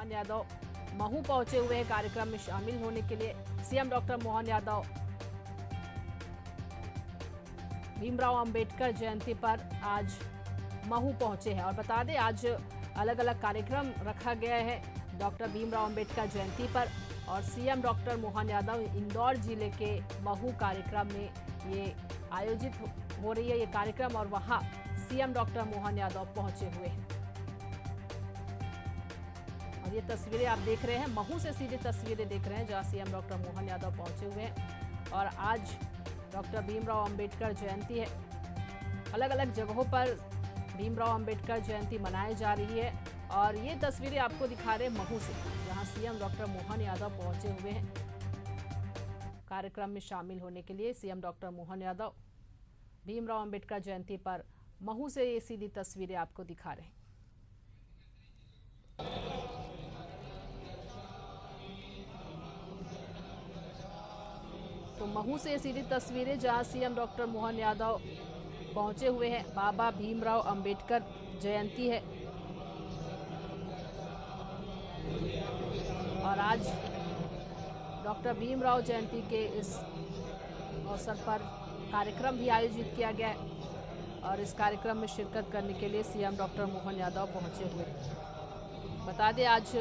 मोहन यादव महू पहुंचे हुए हैं कार्यक्रम में शामिल होने के लिए। सीएम डॉक्टर मोहन यादव भीमराव अंबेडकर जयंती पर आज महू पहुंचे हैं और बता दें आज अलग अलग कार्यक्रम रखा गया है डॉक्टर भीमराव अंबेडकर जयंती पर। और सीएम डॉक्टर मोहन यादव इंदौर जिले के महू कार्यक्रम में ये आयोजित हो रही है ये कार्यक्रम और वहां सीएम डॉक्टर मोहन यादव पहुंचे हुए हैं। और ये तस्वीरें आप देख रहे हैं, महू से सीधी तस्वीरें देख रहे हैं जहां सीएम डॉक्टर मोहन यादव पहुंचे हुए हैं। और आज डॉक्टर भीमराव अंबेडकर जयंती है। अलग अलग जगहों पर भीमराव अंबेडकर जयंती मनाई जा रही है और ये तस्वीरें आपको दिखा रहे हैं महू से, जहां सीएम डॉक्टर मोहन यादव पहुंचे हुए हैं कार्यक्रम में शामिल होने के लिए। सीएम डॉक्टर मोहन यादव भीमराव अंबेडकर जयंती पर महू से ये सीधी तस्वीरें आपको दिखा रहे हैं। तो महू से सीधी तस्वीरें जहां सीएम डॉक्टर मोहन यादव पहुंचे हुए हैं। बाबा भीमराव अंबेडकर जयंती है और आज डॉक्टर भीमराव जयंती के इस अवसर पर कार्यक्रम भी आयोजित किया गया है और इस कार्यक्रम में शिरकत करने के लिए सीएम डॉक्टर मोहन यादव पहुंचे हुए हैं। बता दें आज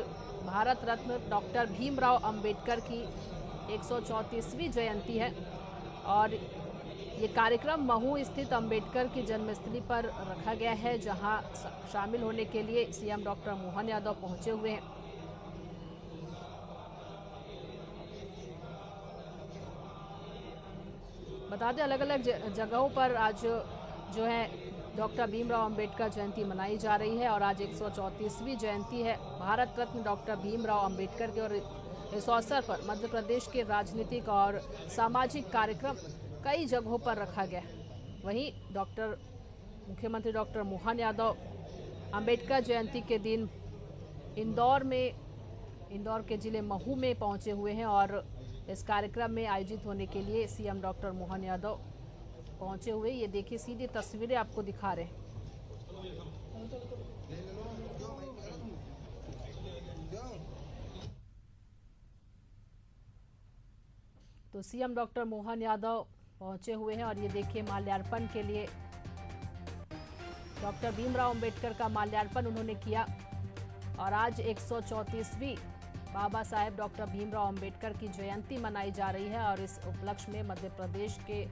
भारत रत्न डॉक्टर भीमराव अंबेडकर की 134वीं जयंती है और ये कार्यक्रम महू स्थित अंबेडकर की जन्मस्थली पर रखा गया है जहां शामिल होने के लिए सीएम डॉक्टर मोहन यादव पहुंचे हुए हैं। बता दें अलग अलग जगहों पर आज जो है डॉक्टर भीमराव अंबेडकर जयंती मनाई जा रही है और आज 134वीं जयंती है भारत रत्न डॉक्टर भीमराव अंबेडकर की। और इस अवसर पर मध्य प्रदेश के राजनीतिक और सामाजिक कार्यक्रम कई जगहों पर रखा गया है। वहीं मुख्यमंत्री डॉक्टर मोहन यादव अंबेडकर जयंती के दिन इंदौर के जिले महू में पहुंचे हुए हैं और इस कार्यक्रम में आयोजित होने के लिए सीएम डॉक्टर मोहन यादव पहुंचे हुए। ये देखिए सीधी तस्वीरें आपको दिखा रहे हैं। तो सीएम डॉक्टर मोहन यादव पहुंचे हुए हैं और ये देखिए माल्यार्पण के लिए डॉक्टर भीमराव अंबेडकर का माल्यार्पण उन्होंने किया। और आज 134वीं बाबा साहेब डॉक्टर भीमराव अंबेडकर की जयंती मनाई जा रही है और इस उपलक्ष्य में मध्य प्रदेश के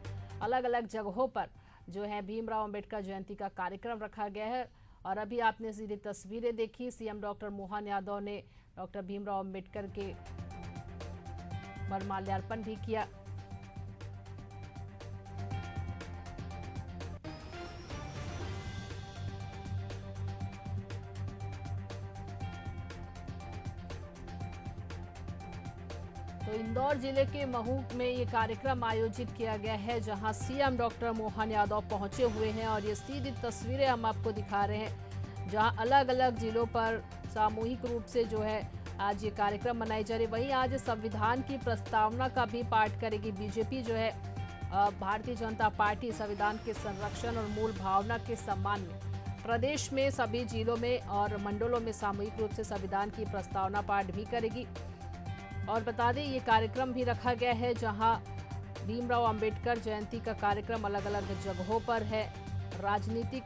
अलग अलग जगहों पर जो है भीमराव अंबेडकर जयंती का कार्यक्रम रखा गया है। और अभी आपने सीधी तस्वीरें देखी, सीएम डॉक्टर मोहन यादव ने डॉक्टर भीमराव अंबेडकर के पर माल्यार्पण भी किया। तो इंदौर जिले के महू में ये कार्यक्रम आयोजित किया गया है जहां सीएम डॉक्टर मोहन यादव पहुंचे हुए हैं और ये सीधी तस्वीरें हम आपको दिखा रहे हैं जहां अलग अलग जिलों पर सामूहिक रूप से जो है आज ये कार्यक्रम मनाई जा रही है। वहीं आज संविधान की प्रस्तावना का भी पाठ करेगी बीजेपी जो है भारतीय जनता पार्टी। संविधान के संरक्षण और मूल भावना के सम्मान में प्रदेश में सभी जिलों में और मंडलों में सामूहिक रूप से संविधान की प्रस्तावना पाठ भी करेगी। और बता दें ये कार्यक्रम भी रखा गया है जहां भीमराव अंबेडकर जयंती का कार्यक्रम अलग अलग जगहों पर है। राजनीतिक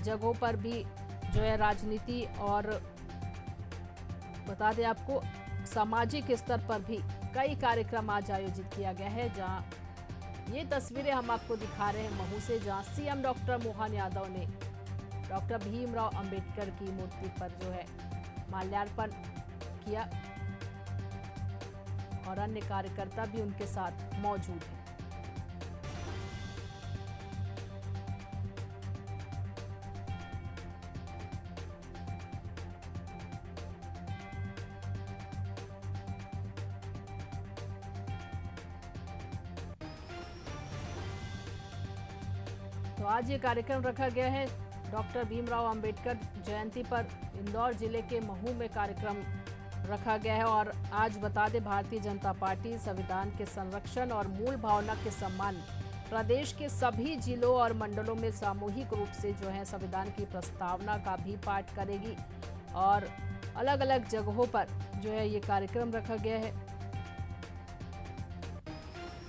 जगहों पर भी जो है राजनीति और बता दें आपको सामाजिक स्तर पर भी कई कार्यक्रम आज आयोजित किया गया है जहां ये तस्वीरें हम आपको दिखा रहे हैं महू से, जहां सीएम डॉक्टर मोहन यादव ने डॉक्टर भीमराव अंबेडकर की मूर्ति पर जो है माल्यार्पण किया और अन्य कार्यकर्ता भी उनके साथ मौजूद हैं। तो आज ये कार्यक्रम रखा गया है डॉक्टर भीमराव अंबेडकर जयंती पर इंदौर जिले के महू में कार्यक्रम रखा गया है। और आज बता दें भारतीय जनता पार्टी संविधान के संरक्षण और मूल भावना के सम्मान प्रदेश के सभी जिलों और मंडलों में सामूहिक रूप से जो है संविधान की प्रस्तावना का भी पाठ करेगी और अलग अलग जगहों पर जो है ये कार्यक्रम रखा गया है।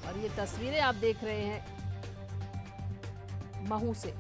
और ये तस्वीरें आप देख रहे हैं महू से।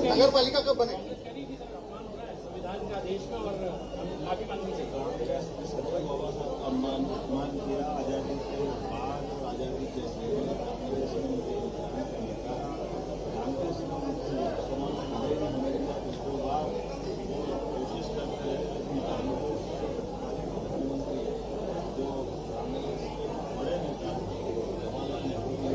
नगर पालिका कब बने? संविधान का आदेश में और काफी माननी चाहिए आजादी के बाद और आजादी जैसे उसके बाद कोशिश करते हैं जो कांग्रेस के बड़े नेता जवाहरलाल नेहरू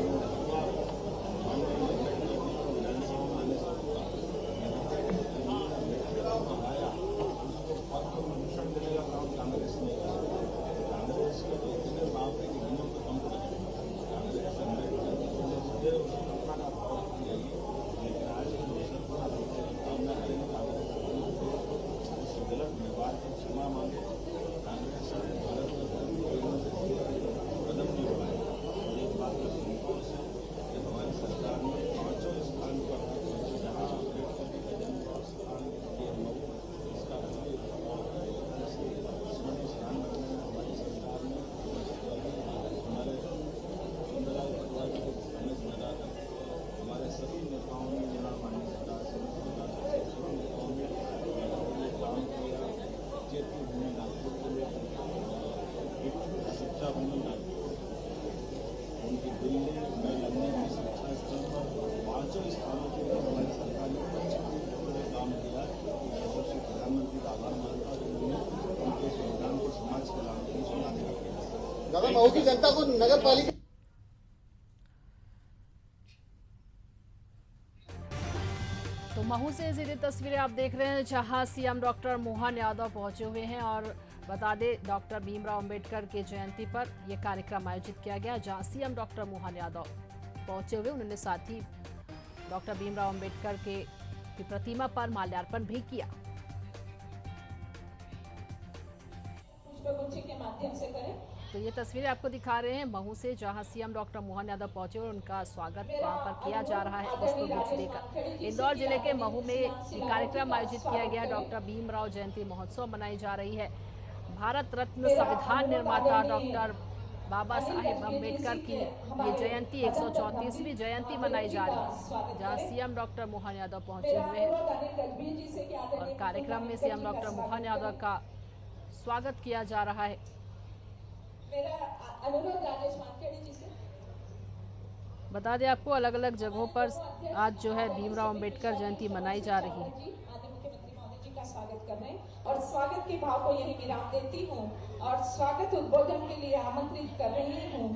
उनकी दिल्ली में लंदन की शिक्षा स्थल पर 5 स्थानों के लिए हमारी सरकार ने पंचक्रिया काम किया। यशस्वी प्रधानमंत्री का आभार मानता हूँ उन्होंने उनके योगदान को समाज के लाभ के लिए सुनाने का प्रयास किया। दादा मऊ की जनता को नगर पालिका तो महू से सीधी तस्वीरें आप देख रहे हैं जहां सीएम डॉक्टर मोहन यादव पहुंचे हुए हैं और बता दें डॉक्टर भीमराव अंबेडकर की जयंती पर यह कार्यक्रम आयोजित किया गया जहां सीएम डॉक्टर मोहन यादव पहुंचे हुए उन्होंने साथ ही डॉक्टर भीमराव अंबेडकर की प्रतिमा पर माल्यार्पण भी किया। पुष्पगुच्छ के माध्यम से करें। तो ये तस्वीरें आपको दिखा रहे हैं महू से जहां सीएम डॉक्टर मोहन यादव पहुंचे और उनका स्वागत वहां पर किया जा रहा है पुष्पगुच्छ देकर। इंदौर जिले के महू में एक कार्यक्रम आयोजित किया गया। डॉक्टर भीमराव जयंती महोत्सव मनाई जा रही है। भारत रत्न संविधान निर्माता डॉक्टर बाबा साहेब अम्बेडकर की ये जयंती 134वीं जयंती मनाई जा रही है जहां सीएम डॉक्टर मोहन यादव पहुंचे हुए हैं और कार्यक्रम में सीएम डॉक्टर मोहन यादव का स्वागत किया जा रहा है। मेरा अनुरोध राजेश मानखेड़ी जी से। बता दें आपको अलग अलग जगहों पर आज जो है भीमराव अंबेडकर जयंती मनाई जा रही है। माननीय मुख्यमंत्री महोदय जी का स्वागत कर रहे हैं और स्वागत के भाव को यही विराम देती हूँ और स्वागत उद्बोधन के लिए आमंत्रित कर रही हूँ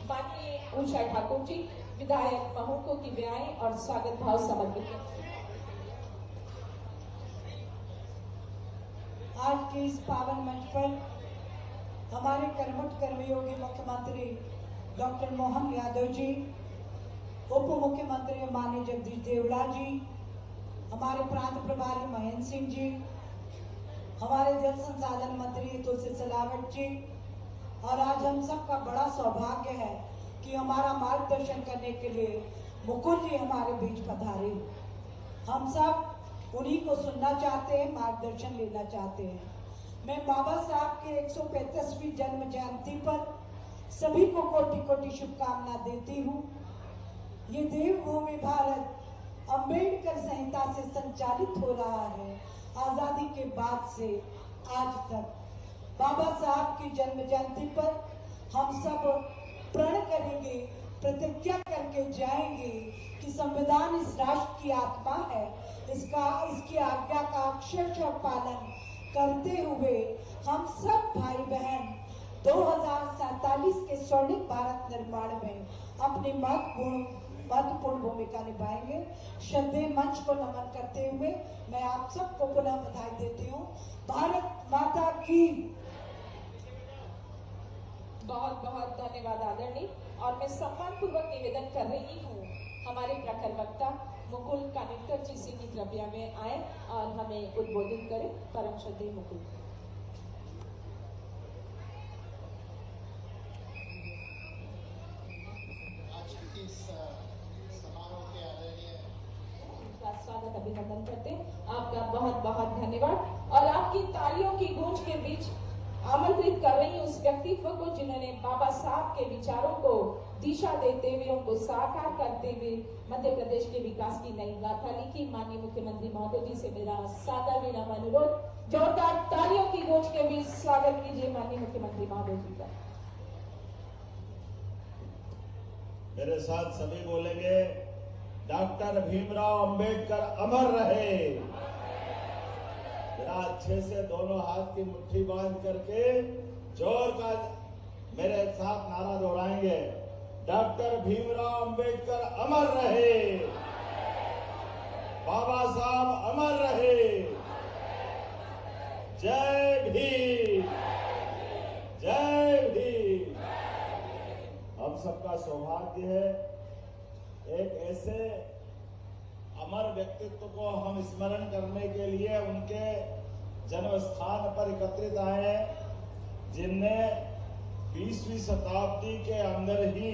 माननीय उषा ठाकुर जी विधायक महू को की ब्याई और स्वागत भाव समर्पित है। आज के इस पावन मंच पर हमारे कर्मठ कर्मयोगी मुख्यमंत्री डॉक्टर मोहन यादव जी, उप मुख्यमंत्री माननीय जगदीश देवड़ा जी, हमारे प्रांत प्रभारी महेंद्र सिंह जी, हमारे जल संसाधन मंत्री तुलसी सिलावट जी और आज हम सबका बड़ा सौभाग्य है कि हमारा मार्गदर्शन करने के लिए मुकुल जी हमारे बीच पधारे। हम सब उन्हीं को सुनना चाहते हैं, मार्गदर्शन लेना चाहते हैं। मैं बाबा साहब के 135वीं जन्म जयंती पर सभी को कोटि कोटि शुभकामना देती हूँ। ये देवभूमि भारत अंबेडकर संहिता से संचालित हो रहा है। आजादी के बाद से आज तक बाबा साहब की जन्म जयंती पर हम सब प्रण करेंगे, प्रतिज्ञा करके जाएंगे कि संविधान इस राष्ट्र की आत्मा है, इसकी आज्ञा का अक्षरशः पालन करते हुए हम सब भाई बहन 2047 के स्वर्णिम भारत निर्माण में अपनी महत्वपूर्ण भूमिका निभाएंगे। श्रद्धेय मंच को नमन करते हुए मैं आप सबको पुनः बधाई देती हूँ। भारत माता की बहुत बहुत धन्यवाद आदरणीय। और मैं सम्मान पूर्वक निवेदन कर रही हूँ हमारे प्रखर वक्ता मुकुल कानिटकर जी से की कृपया में आए और हमें उद्बोधित करें। परम श्रद्धेय मुकुल। आज की इस समारोह के आदरणीय स्वागत अभिनंदन करते हैं। आपका बहुत बहुत धन्यवाद और आपकी तालियों की गूंज के बीच आमंत्रित कर रही हूँ उस व्यक्तित्व को जिन्होंने बाबा साहब के विचारों को दिशा देते हुए उनको साकार करते हुए मध्य प्रदेश के विकास की नई गाथा लिखी। माननीय मुख्यमंत्री महोदय जी से मेरा सादर विनम्र अनुरोध, जोरदार तालियों की गूंज के बीच स्वागत कीजिए माननीय मुख्यमंत्री महोदय जी का। मेरे साथ सभी बोलेंगे, डॉक्टर भीमराव अंबेडकर अमर रहे। जरा अच्छे से दोनों हाथ की मुट्ठी बांध करके जोर का मेरे साथ नारा दोहराएंगे, डॉक्टर भीमराव अंबेडकर अमर रहे, बाबा साहब अमर रहे, जय भीम, जय भीम। हम सबका सौभाग्य है एक ऐसे अमर व्यक्तित्व को हम स्मरण करने के लिए उनके जन्म स्थान पर एकत्रित आए जिनने 20वीं शताब्दी के अंदर ही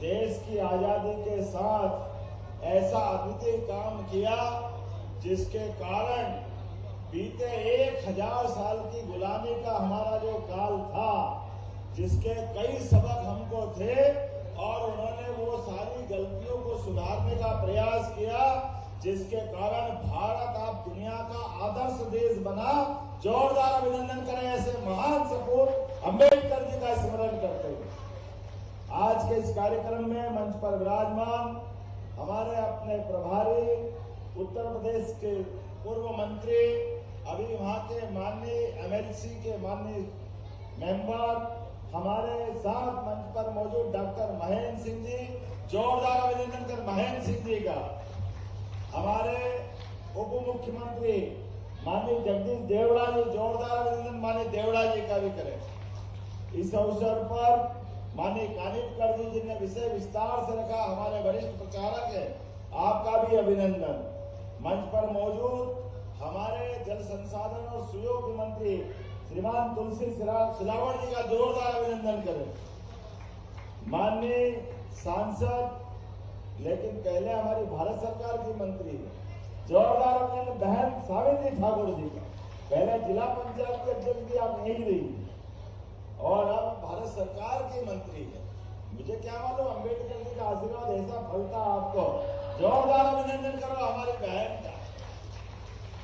देश की आजादी के साथ ऐसा अद्वितीय काम किया जिसके कारण बीते 1000 साल की गुलामी का हमारा जो काल था, जिसके कई सबक हमको थे और उन्होंने वो सारी गलतियों को सुधारने का प्रयास किया जिसके कारण भारत अब दुनिया का आदर्श देश बना। जोरदार अभिनंदन करें ऐसे महान सपूत अम्बेडकर जी का स्मरण करते हुए। आज के के इस कार्यक्रम में मंच पर विराजमान हमारे अपने प्रभारी उत्तर प्रदेश के पूर्व मंत्री, अभी वहां के माननीय एमएलसी के माननीय मेंबर, हमारे साथ मंच पर मौजूद डॉक्टर महेंद्र सिंह जी, जोरदार अभिनंदन कर महेंद्र सिंह जी का। हमारे उप मुख्यमंत्री माननीय जगदीश देवड़ा जी, जोरदार अभिनंदन माननीय देवड़ा जी का भी करें। इस अवसर पर माननीय कानिटकर जी जिनने विषय विस्तार से रखा, हमारे वरिष्ठ प्रचारक है, आपका भी अभिनंदन। मंच पर मौजूद हमारे जल संसाधन और सुयोग मंत्री श्रीमान तुलसी सिलावट जी का जोरदार अभिनंदन करें। माननीय सांसद, लेकिन पहले हमारी भारत सरकार की मंत्री है, जोरदार अभिनंदन बहन सावित्री ठाकुर जी का। पहले जिला पंचायत के अध्यक्ष भी आप यही रही और अब भारत सरकार की मंत्री है। मुझे क्या मालूम अम्बेडकर जी का आशीर्वाद ऐसा फलता आपको। जोरदार अभिनंदन करो हमारी बहन का।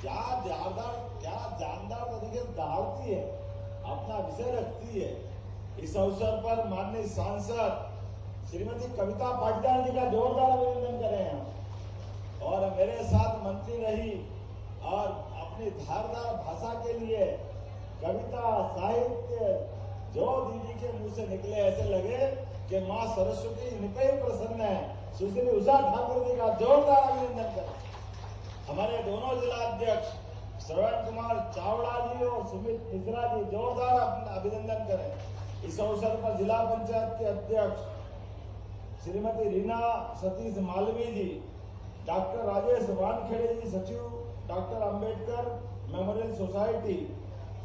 क्या जानदार तरीके से दहाड़ती है, अपना विषय रखती है। इस अवसर पर माननीय सांसद श्रीमती कविता पाटीदार जी का जोरदार अभिनंदन करें हम। और मेरे साथ मंत्री रही और अपनी धारदार भाषा के लिए कविता साहित्य जो दीदी के मुंह से निकले ऐसे लगे कि माँ सरस्वती इन पे ही प्रसन्न है। सुश्री उषा ठाकुर जी का जोरदार अभिनंदन करें। हमारे दोनों जिला अध्यक्ष श्रवण कुमार चावड़ा जी और सुमित मिश्रा जी, जोरदार अभिनंदन करें। इस अवसर पर जिला पंचायत के अध्यक्ष श्रीमती रीना सतीश मालवी जी, डॉक्टर राजेश वानखेड़े जी सचिव डॉक्टर अंबेडकर मेमोरियल सोसाइटी,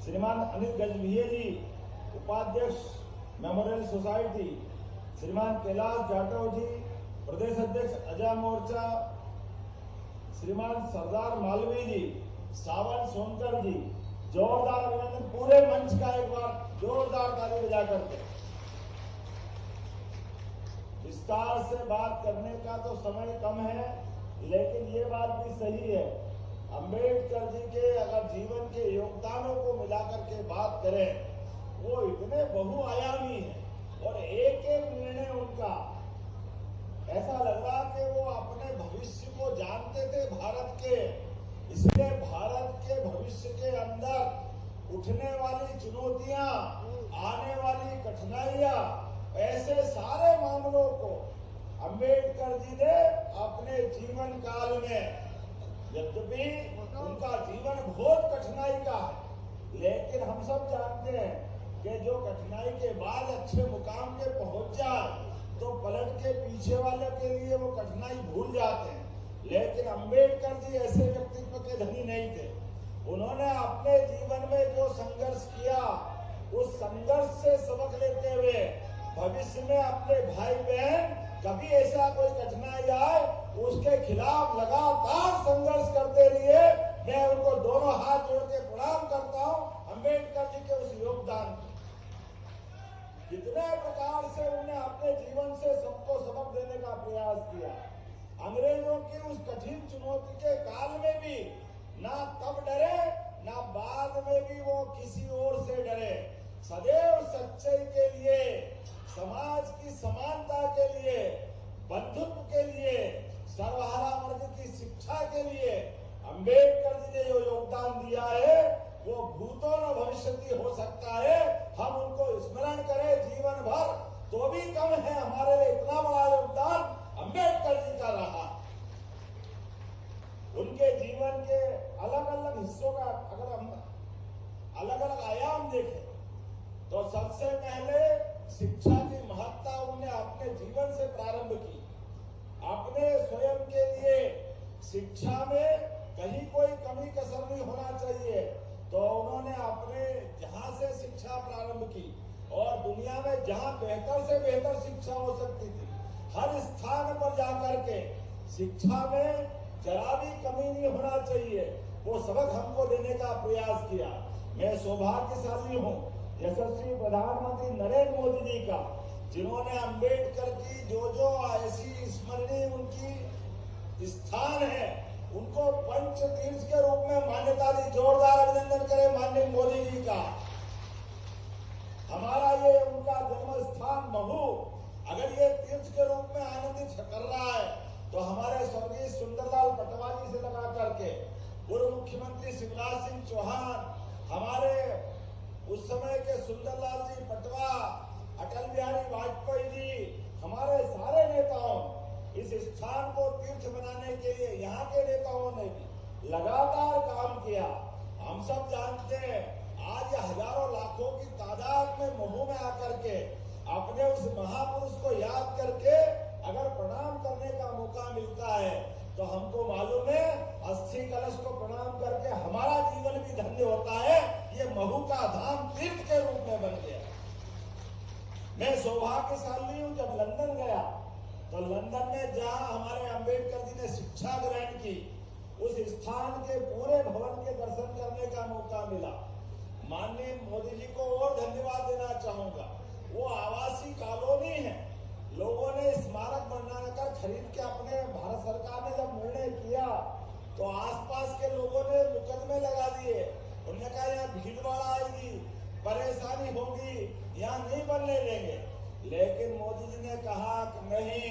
श्रीमान अनिल गजभिये जी उपाध्यक्ष मेमोरियल सोसाइटी, श्रीमान कैलाश जाटव जी प्रदेश अध्यक्ष अजय मोर्चा, श्रीमान सरदार मालवी जी, सावन सोनकर जी, जोरदार अभिनंदन। पूरे मंच का एक बार जोरदार ताली बजा करके। विस्तार से बात करने का तो समय कम है, लेकिन ये बात भी सही है, अंबेडकर जी के अगर जीवन के योगदानों को मिलाकर के बात करें, वो इतने बहुआयामी है और एक एक निर्णय उनका ऐसा लग रहा कि वो अपने भविष्य को जानते थे भारत के, इसलिए भारत के भविष्य के अंदर उठने वाली चुनौतियां, आने वाली कठिनाइयां, ऐसे सारे मामलों को अंबेडकर जी ने अपने जीवन काल में, यद्यपि उनका जीवन बहुत कठिनाई का है, लेकिन हम सब जानते हैं कि जो कठिनाई के बाद अच्छे मुकाम पे पहुंच जाए तो पलट के पीछे वाले के लिए वो कठिनाई भूल जाते हैं। लेकिन अंबेडकर जी ऐसे व्यक्तित्व के धनी नहीं थे। उन्होंने अपने जीवन में जो संघर्ष किया, उस संघर्ष से सबक लेते हुए भविष्य में अपने भाई बहन कभी ऐसा कोई कठिनाई आए उसके खिलाफ लगातार संघर्ष करते रहिए। मैं उनको दोनों हाथ जोड़ के प्रणाम करता हूँ अंबेडकर जी के उस योगदान को। कितने प्रकार से उन्हें अपने जीवन से सबको सबक देने का प्रयास किया। अंग्रेजों की उस कठिन चुनौती के काल में भी ना तब डरे, ना बाद में भी वो किसी और से डरे। सदैव सच्चाई के लिए, समाज की समानता के लिए, बंधुत्व के लिए, सर्वहारा वर्ग की शिक्षा के लिए अंबेडकर जी ने जो योगदान दिया है वो भूतो न भविष्यति हो सकता है। हम उनको स्मरण करें जीवन भर तो भी कम है। हमारे लिए इतना बड़ा योगदान अंबेडकर जी का रहा। उनके जीवन के अलग अलग हिस्सों का अगर हम अलग अलग आयाम देखें तो सबसे पहले शिक्षा की महत्ता उन्होंने अपने जीवन से प्रारंभ की। अपने स्वयं के लिए शिक्षा में कहीं कोई कमी कसर नहीं होना चाहिए, तो उन्होंने अपने जहां से शिक्षा प्रारंभ की और दुनिया में जहां बेहतर से बेहतर शिक्षा हो सकती थी, हर स्थान पर जाकर के शिक्षा में जरा भी कमी नहीं होना चाहिए, वो सबक हमको देने का प्रयास किया। मैं सौभाग्यशाली हूँ यशस्वी प्रधानमंत्री नरेंद्र मोदी जी का, जिन्होंने अंबेडकर की जो ऐसी स्मरणीय उनकी स्थान है उनको पंच तीर्थ के रूप में मान्यता दी। जोरदार अभिनंदन करें माननीय मोदी जी का। हमारा ये उनका जन्म स्थान महू, अगर ये कर रहा है तो हमारे स्वर्गीय सुंदरलाल पटवा जी से लगा करके पूर्व मुख्यमंत्री शिवराज सिंह चौहान, हमारे उस समय के सुंदरलाल जी पटवा, अटल बिहारी वाजपेयी जी, हमारे सारे नेताओं इस स्थान को तीर्थ बनाने के लिए यहाँ के नेताओं ने भी लगातार काम किया। हम सब जानते हैं आज ये हजारों लाखों की तादाद में महू में आकर के अपने उस महापुरुष को याद करके अगर प्रणाम करने का मौका मिलता है तो हमको मालूम है अस्थि कलश को प्रणाम करके हमारा जीवन भी धन्य होता है। ये महू का धाम तीर्थ के रूप में बन गया। मैं सौभाग्यशाली हूँ, जब लंदन गया तो लंदन में जहाँ हमारे अंबेडकर जी ने शिक्षा ग्रहण की उस स्थान के पूरे भवन के दर्शन करने का मौका मिला। माननीय मोदी जी को और धन्यवाद देना चाहूंगा। वो आवासीय कॉलोनी है, लोगों ने स्मारक बनाकर खरीद के अपने भारत सरकार ने जब निर्णय किया तो आसपास के लोगों ने मुकदमे लगा दिए। उन्होंने कहा यहाँ भीड़ भाड़ आएगी, परेशानी होगी, यहाँ नहीं बनने देंगे। लेकिन मोदी जी ने कहा कि नहीं,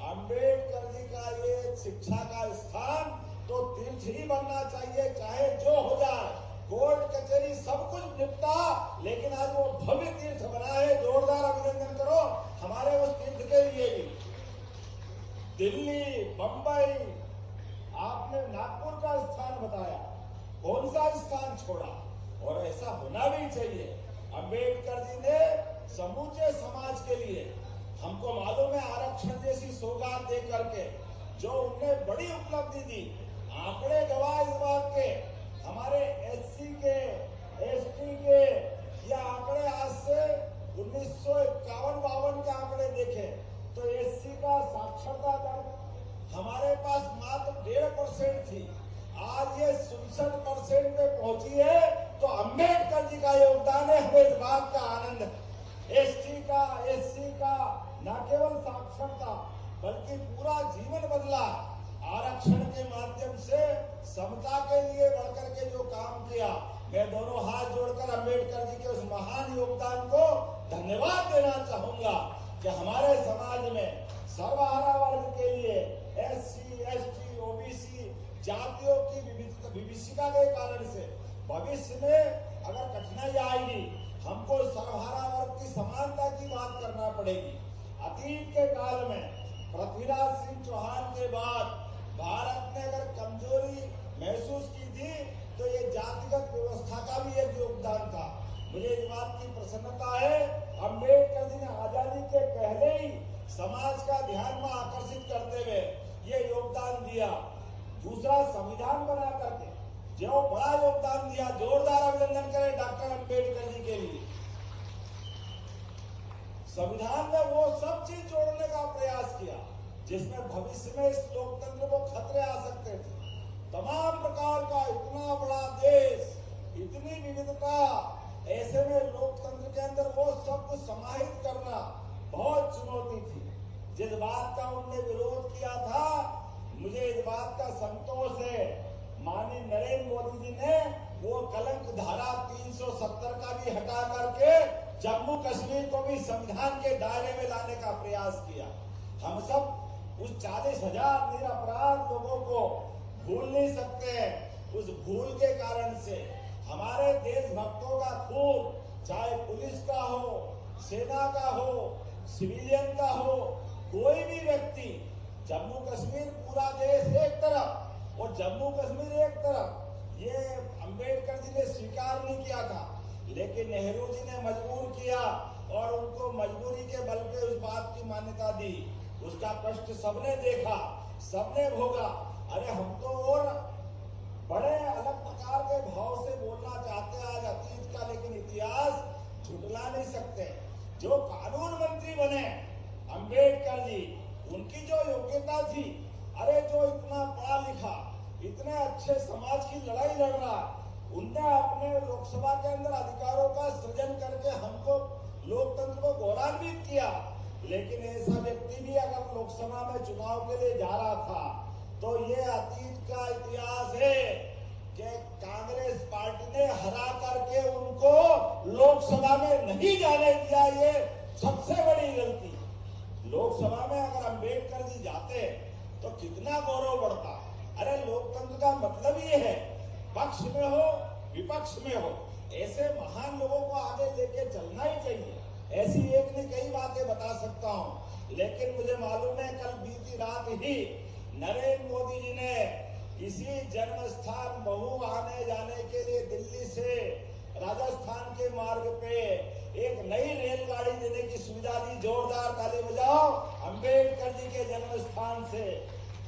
अंबेडकर जी का ये शिक्षा का स्थान तो तीर्थ ही बनना चाहिए, चाहे जो हो जाए, कोर्ट कचहरी सब कुछ निपटा, लेकिन आज वो भव्य तीर्थ बना है। जोरदार अभिनंदन करो हमारे उस तीर्थ के लिए भी। दिल्ली, बंबई, आपने नागपुर का स्थान बताया, कौन सा स्थान छोड़ा? और ऐसा होना भी चाहिए। अंबेडकर जी ने समूचे समाज के लिए, हमको मालूम है आरक्षण जैसी सौगात दे करके जो उनने बड़ी उपलब्धि दी, आंकड़े गवाह इस बात के, हमारे एससी के, एसटी के ये आंकड़े आज से 1951-52 के आंकड़े देखे तो एससी का साक्षरता दर हमारे पास मात्र 1.5% थी, आज ये 67% पे पहुंची है। तो अंबेडकर जी का योगदान है, हमें इस बात का आनंद है। एसटी का, एससी का न केवल साक्षरता बल्कि पूरा जीवन बदला। आरक्षण के माध्यम से समता के लिए बढ़कर के जो काम किया, मैं दोनों हाथ जोड़कर अंबेडकर जी के उस महान योगदान को धन्यवाद देना चाहूंगा कि हमारे समाज में सर्वहारा वर्ग के लिए एससी, एसटी, ओबीसी जातियों की विभिन्नता के कारण से भविष्य में अगर कठिनाई आएगी, हमको सर्वहारा वर्ग की समानता की बात करना पड़ेगी। अतीत के काल में पृथ्वीराज सिंह चौहान के बाद भारत ने अगर कमजोरी महसूस की थी तो ये जातिगत व्यवस्था का भी एक योगदान था। मुझे इस बात की प्रसन्नता है, अंबेडकर जी ने आजादी के पहले ही समाज का ध्यान में आकर्षित करते हुए ये योगदान दिया। दूसरा, संविधान बना करके जो बड़ा योगदान दिया, जोरदार अभिनंदन करें डॉक्टर अंबेडकर जी के लिए। संविधान में वो सब चीज जोड़ने का प्रयास किया जिसमें भविष्य में इस लोकतंत्र को खतरे आ सकते थे। तमाम प्रकार का इतना बड़ा देश, इतनी विविधता, ऐसे में लोकतंत्र के अंदर वो सब कुछ समाहित करना बहुत चुनौती थी। जिस बात का उन्होंने विरोध किया था, मुझे इस बात का संतोष है, माननीय नरेंद्र मोदी जी ने वो कलंक धारा 370 का भी हटा करके जम्मू कश्मीर को भी संविधान के दायरे में लाने का प्रयास किया। हम सब उस 40,000 निरपराध लोगों को भूल नहीं सकते। उस भूल के कारण से हमारे देशभक्तों का खून, चाहे पुलिस का हो, सेना का हो, सिविलियन का हो, कोई भी व्यक्ति, जम्मू कश्मीर पूरा देश एक तरफ और जम्मू कश्मीर एक तरफ, ये अंबेडकर जी ने स्वीकार नहीं किया था, लेकिन नेहरू जी ने मजबूर किया और उनको मजबूरी के बल पे उस बात की मान्यता दी। उसका कष्ट सबने देखा, सबने भोगा। अरे हम तो और बड़े अलग प्रकार के भाव से बोलना चाहते हैं आज अतीत का, लेकिन इतिहास झुटला नहीं सकते। जो कानून मंत्री बने अंबेडकर जी, उनकी जो योग्यता थी, अरे जो इतना पढ़ा लिखा, इतने अच्छे समाज की लड़ाई लड़ रहा, उनने अपने लोकसभा के अंदर अधिकारों का सृजन करके हमको लोकतंत्र को गौरवान्वित किया। लेकिन ऐसा व्यक्ति भी अगर लोकसभा में चुनाव के लिए जा रहा था तो ये अतीत का इतिहास है कि कांग्रेस पार्टी ने हरा करके उनको लोकसभा में नहीं जाने दिया। ये सबसे बड़ी गलती। लोकसभा में अगर अंबेडकर जी जाते तो कितना गौरव बढ़ता। अरे लोकतंत्र का मतलब ये है, पक्ष में हो विपक्ष में हो, ऐसे महान लोगों को आगे लेके चलना ही चाहिए। ऐसी एक नहीं कई बातें बता सकता हूँ, लेकिन मुझे मालूम है कल बीती रात ही नरेंद्र मोदी जी ने इसी जन्म स्थान महू आने जाने के लिए दिल्ली से राजस्थान के मार्ग पे एक नई रेलगाड़ी देने की सुविधा दी। जोरदार ताली बजाओ। अंबेडकर जी के जन्म स्थान से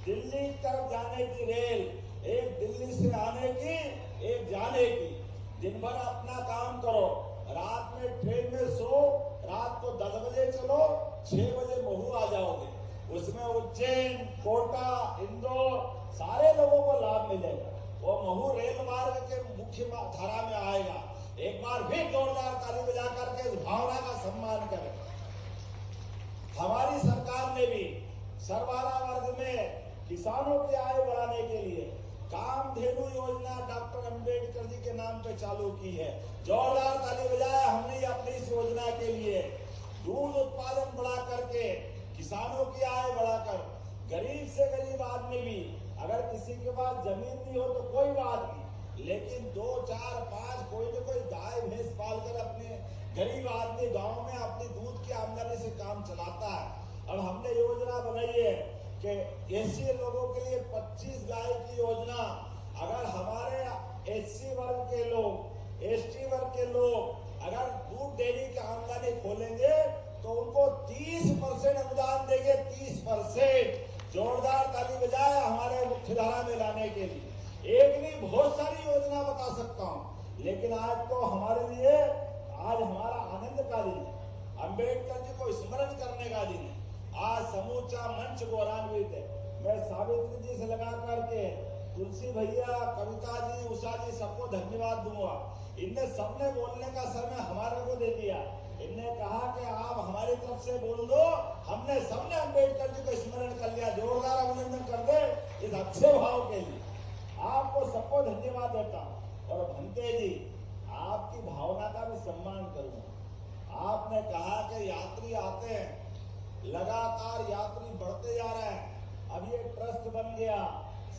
दिल्ली तरफ जाने की रेल, एक दिल्ली से आने की एक जाने की। दिन भर अपना काम करो, रात में ट्रेन में सो, रात को 10 बजे चलो, 6 बजे महू आ जाओगे। उसमें उज्जैन, कोटा, इंदौर सारे लोगों को लाभ मिलेगा। वो महू रेल मार्ग के मुख्य धारा में आएगा। एक बार फिर जोरदार ताली बजा करके इस भावना का सम्मान करें। हमारी सरकार ने भी सर्वारा वर्ग में किसानों की आय बढ़ाने के लिए कामधेनु योजना डॉक्टर अंबेडकर जी के नाम पे चालू की है। जोरदार ताली बजाया हमने अपनी इस योजना के लिए। दूध उत्पादन बढ़ा करके किसानों की आय बढ़ाकर, गरीब से गरीब आदमी भी अगर किसी के पास जमीन नहीं हो तो कोई बात नहीं, लेकिन 2, 4, 5 कोई न कोई गाय भैंस पाल कर अपने गरीब आदमी गांव में अपनी दूध की आमदनी से काम चलाता है। अब हमने योजना बनाई है कि एससी लोगों के लिए 25 गाय की योजना। अगर हमारे एससी वर्ग के लोग, एसटी वर्ग के लोग अगर दूध डेयरी की आमदनी खोलेंगे तो उनको 30% अनुदान देंगे। 30%। जोरदार ताली बजाए हमारे मुख्यधारा में लाने के लिए। एक नहीं बहुत सारी योजना बता सकता हूँ, लेकिन आज तो हमारे लिए आज हमारा आनंद का दिन है, अंबेडकर जी को स्मरण करने का दिन है। आज समूचा मंच गौरवान्वित है। मैं सावित्री जी से लगा करके तुलसी भैया, कविता जी, उषा जी सबको धन्यवाद दूंगा। इनने सबने बोलने का समय हमारे को दे दिया। इनने कहा कि आप हमारी तरफ से बोल दो, हमने सबने अंबेडकर जी को स्मरण कर लिया। जोरदार अभिनंदन कर दे इस अच्छे भाव के लिए। आपको सबको धन्यवाद देता हूँ। और भंते जी, आपकी भावना का भी सम्मान करूंगा। आपने कहा कि यात्री आते हैं, लगातार यात्री बढ़ते जा रहे हैं। अब ये ट्रस्ट बन गया,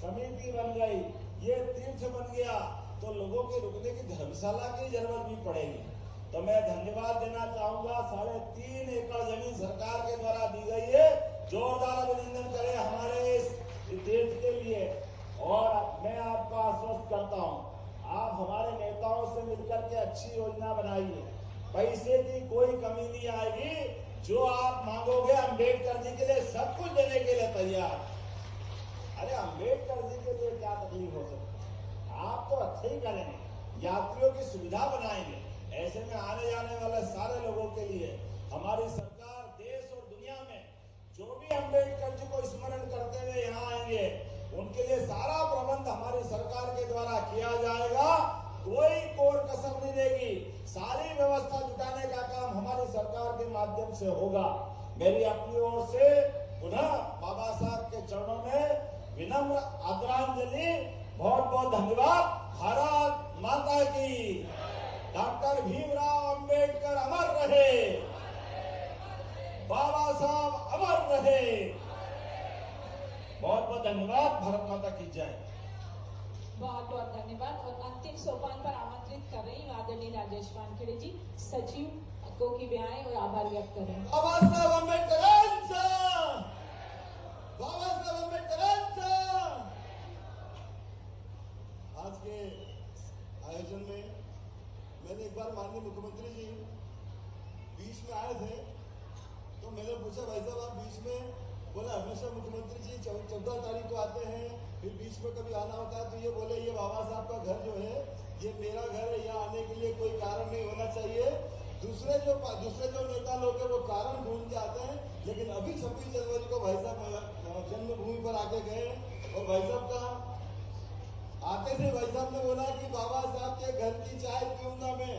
समिति बन गई, ये तीर्थ बन गया, तो लोगों के रुकने की धर्मशाला की जरूरत भी पड़ेगी। तो मैं धन्यवाद देना चाहूंगा। 3.5 एकड़ जमीन सरकार के द्वारा दी गई है। जोरदार अभिनंदन करें हमारे इस तीर्थ के लिए। और मैं आपको आश्वस्त करता हूं, आप हमारे नेताओं से मिलकर के अच्छी योजना बनाइए। पैसे की कोई कमी नहीं आएगी। जो आप मांगोगे अंबेडकर जी के लिए सब कुछ देने के लिए तैयार। अरे अंबेडकर जी के लिए क्या तकलीफ हो सकती, आप तो अच्छे ही करेंगे। यात्रियों की सुविधा बनाएंगे। ऐसे में आने जाने वाले सारे लोगों के लिए हमारी सरकार देश और दुनिया में जो भी अंबेडकर जी को स्मरण करते हुए यहाँ आएंगे, उनके लिए सारा प्रबंध हमारी सरकार के द्वारा किया जाएगा। कोई कोर कसर नहीं रहेगी। सारी व्यवस्था जुटाने का काम हमारी सरकार के माध्यम से होगा। मेरी अपनी ओर से पुनः बाबा साहब के चरणों में विनम्र आदरांजलि। बहुत बहुत धन्यवाद। भारत माता की। डॉक्टर भीमराव अंबेडकर अमर रहे, बाबा साहब अमर रहे। बहुत बहुत धन्यवाद। भारत माता की जय। बहुत बहुत धन्यवाद। और अंतिम सोपान पर आमंत्रित कर रही हूँ आदरणीय राजेश वानखेड़े जी, सचिव को की भी आए और आभार व्यक्त करें। बाबा साहब अम्बेडकर, बाबा साहब अम्बेडकर। आज के आयोजन में मैंने एक बार माननीय मुख्यमंत्री जी बीच में आए थे, तो मैंने पूछा भाई साहब आप बीच में, बोला हमेशा मुख्यमंत्री जी 14 तारीख को आते हैं, फिर बीच में कभी आना होता है। तो ये बोले ये बाबा साहब का घर जो है ये मेरा घर है, यहाँ आने के लिए कोई कारण नहीं होना चाहिए। दूसरे जो नेता लोग हैं वो कारण ढूंढ के आते हैं, लेकिन अभी 26 जनवरी को भाई साहब जन्मभूमि पर आके गए और भाई साहब का आते थे भाई साहब ने बोला कि बाबा साहब के घर की चाय पीऊंगा मैं,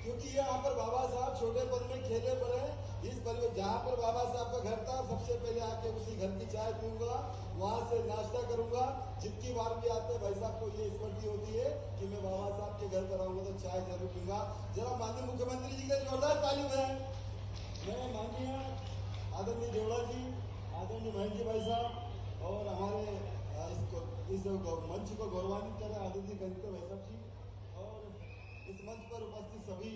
क्योंकि यहाँ पर बाबा साहब छोटेपन में खेले पड़े। इस परिवेश जहाँ पर बाबा साहब का घर था, सबसे पहले आके उसी घर की चाय पीऊंगा, वहाँ से नाश्ता करूंगा। जितनी बार भी आते हैं भाई साहब को ये स्मृति होती है कि मैं बाबा साहब के घर पर आऊंगा तो चाय जरूर पीऊंगा। जरा माननीय मुख्यमंत्री जी के जोरदार ताली बजाएं। मैं माननीय आदरणीय मंच पर उपस्थित सभी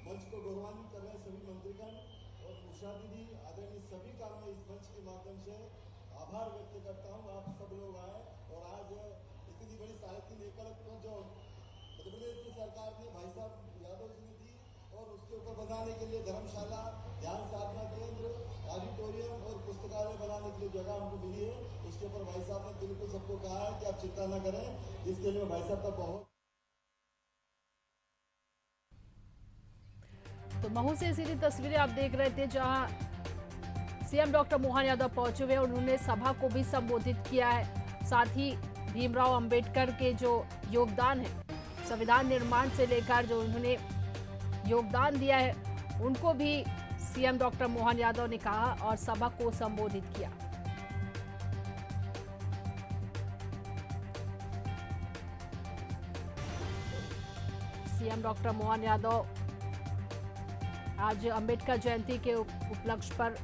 मंच को गौरवान्वित कर रहे सभी मंत्रीगण और उषा दीदी आदरणीय सभी का मैं इस मंच के माध्यम से आभार व्यक्त करता हूँ। आप सब लोग आए और आज इतनी बड़ी 3.5 एकड़ को जो मध्य प्रदेश की सरकार ने भाई साहब यादव जी ने दी और उसके ऊपर बनाने के लिए धर्मशाला, ध्यान साधना केंद्र, ऑडिटोरियम और पुस्तकालय बनाने के लिए जगह हमको मिली है। उसके ऊपर भाई साहब ने बिल्कुल सबको कहा है कि आप चिंता न करें। इसके लिए भाई साहब का बहुत। तो महू से सीधी तस्वीरें आप देख रहे थे, जहां सीएम डॉक्टर मोहन यादव पहुंचे हुए, उन्होंने सभा को भी संबोधित किया है। साथ ही भीमराव अंबेडकर के जो योगदान है, संविधान निर्माण से लेकर जो उन्होंने योगदान दिया है, उनको भी सीएम डॉक्टर मोहन यादव ने कहा और सभा को संबोधित किया। सीएम डॉक्टर मोहन यादव आज अंबेडकर जयंती के उपलक्ष्य पर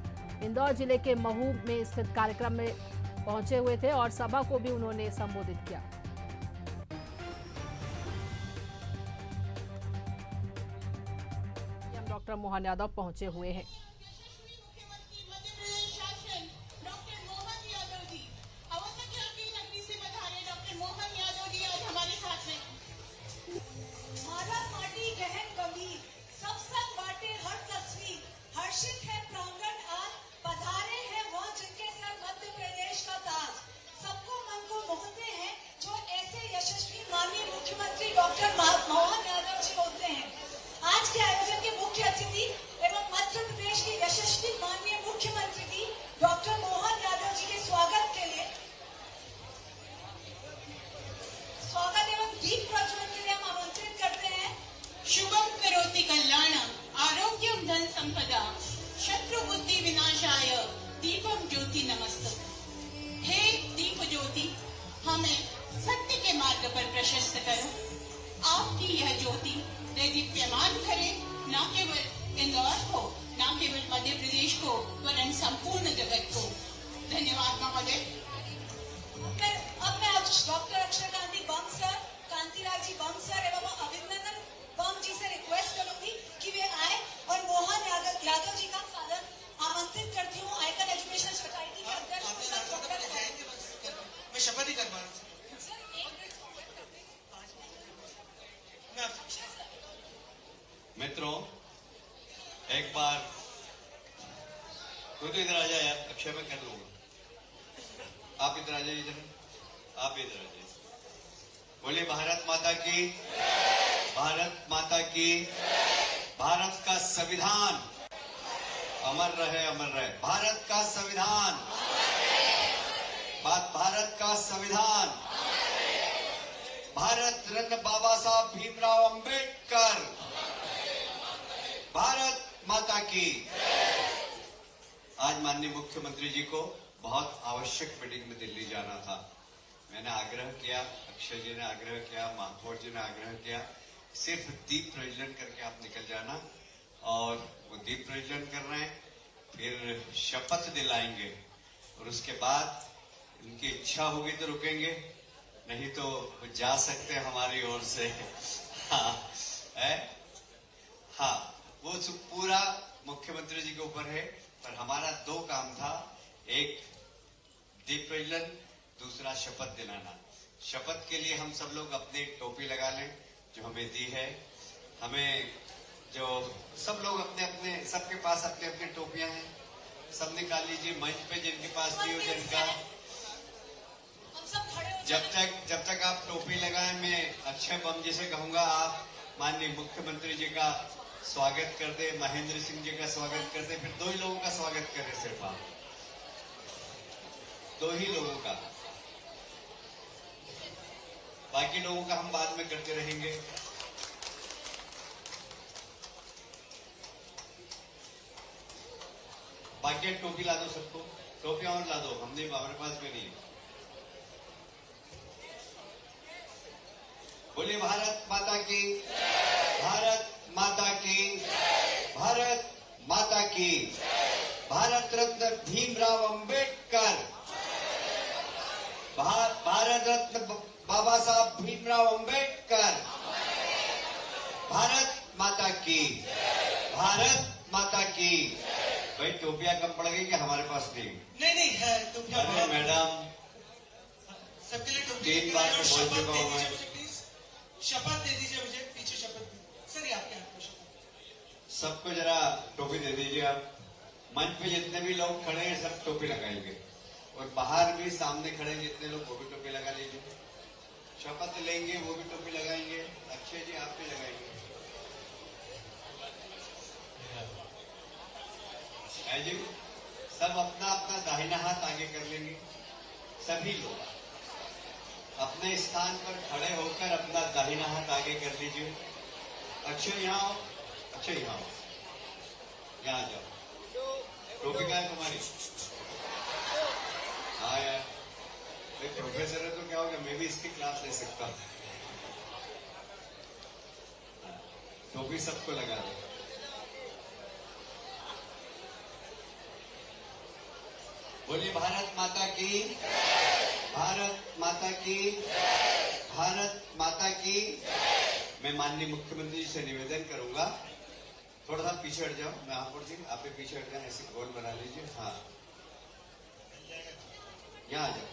इंदौर जिले के महू में स्थित कार्यक्रम में पहुंचे हुए थे और सभा को भी उन्होंने संबोधित किया। डॉक्टर मोहन यादव पहुंचे हुए हैं। मुख्यमंत्री डॉक्टर मोहन यादव जी होते हैं। आज के आयोजन के मुख्य अतिथि एवं मध्य प्रदेश के यशस्वी माननीय मुख्यमंत्री जी डॉक्टर मोहन यादव जी के स्वागत के लिए स्वागत एवं दीप प्रज्वलन के लिए हम आमंत्रित करते हैं। शुभम करोति कल्याणम आरोग्यम धन संपदा शत्रु बुद्धि विनाशाय दीपम ज्योति नमस्तुते। हे दीप ज्योति, हमें सत्य के मार्ग पर प्रशस्त करो। आपकी यह ज्योति दैदीप्यमान करे, न केवल इंदौर को, न केवल मध्य प्रदेश को, वरन संपूर्ण जगत को। धन्यवाद महोदय। अब मैं डॉक्टर अक्षरकांति बम सर, कांतिलाल जी बम सर एवं अभिनंदन बम जी से रिक्वेस्ट करूंगी कि वे आए और मोहन यादव जी का सादर आमंत्रित करती हूँ। आइकन एजुकेशन सोसाइटी के अध्यक्ष मैं शपथ ही कर पा रहा हूँ। मित्रों, एक बार तू तो इधर आ जाए यार, अक्षय मैं कर लूंगा। आप इधर आ जाइए, इधर आप इधर आ जाइए। बोलिए भारत माता की, भारत माता की। भारत का संविधान अमर रहे, अमर रहे। भारत का संविधान, भारत का संविधान। भारत रत्न बाबा साहब भीमराव अंबेडकर, भारत माता की। आज माननीय मुख्यमंत्री जी को बहुत आवश्यक मीटिंग में दिल्ली जाना था। मैंने आग्रह किया, अक्षय जी ने आग्रह किया, महापौर जी ने आग्रह किया, सिर्फ दीप प्रज्वलन करके आप निकल जाना। और वो दीप प्रज्वलन कर रहे हैं, फिर शपथ दिलाएंगे और उसके बाद उनकी इच्छा होगी तो रुकेंगे, नहीं तो जा सकते हैं हमारी ओर से। हाँ, वो पूरा मुख्यमंत्री जी के ऊपर है। पर हमारा दो काम था, एक दीप प्रज्वलन, दूसरा शपथ दिलाना। शपथ के लिए हम सब लोग अपनी टोपी लगा लें जो हमें दी है। हमें जो सब लोग अपने अपने, सबके पास अपने अपने टोपियां हैं, सब निकाल लीजिए मंच पे जिनके पास नहीं हो जिनका। जब तक आप टोपी लगाएं, मैं अक्षय बम जी से कहूंगा आप माननीय मुख्यमंत्री जी का स्वागत कर दे, महेंद्र सिंह जी का स्वागत कर दे, फिर दो ही लोगों का स्वागत करें, सिर्फ आप दो ही लोगों का, बाकी लोगों का हम बाद में करते रहेंगे। बाकी टोपी ला दो सबको, टोपियां और ला दो, हमने हमारे पास भी नहीं। बोलिए भारत माता की, भारत माता की, भारत माता की। भारत रत्न भीमराव अंबेडकर, भारत रत्न बाबा साहब भीमराव अंबेडकर, भारत माता की, भारत माता की। भाई टोपियां कम पड़ गई कि हमारे पास नहीं? नहीं है टोपियां। अरे मैडम, सबके लिए टोपी 3 बार मैं बोल चुका हूं मैं। प्लीज शपथ दे दीजिए मुझे, पीछे शपथ। सर आपके हाथ में शपथ। सबको जरा टोपी दे दीजिए आप। मंच पे जितने भी लोग खड़े हैं सब टोपी लगाएंगे, और बाहर भी सामने खड़े जितने लोग वो भी टोपी लगा लीजिए। शपथ लेंगे वो भी टोपी लगाएंगे। अक्षय जी आप भी लगाएंगे। है जी, सब अपना अपना दाहिना हाथ आगे कर लेंगे। सभी लोग अपने स्थान पर खड़े होकर अपना दाहिना हाथ आगे कर लीजिए। अक्षय यहाँ आओ, अक्षय यहाँ आओ, यहाँ आ जाओ। टोपी कहाँ है तुम्हारी? हाँ यार, भाई प्रोफेसर है तो क्या हो गया, मैं भी इसकी क्लास ले सकता हूँ। टोपी सबको लगा दो। बोलिए भारत माता की, भारत माता की, भारत माता की। मैं माननीय मुख्यमंत्री जी से निवेदन करूंगा, थोड़ा सा पीछे हट जाओ। महापौर जी आप भी पीछे हट जाए, ऐसे गोल बना लीजिए। हाँ यहाँ आ जाओ।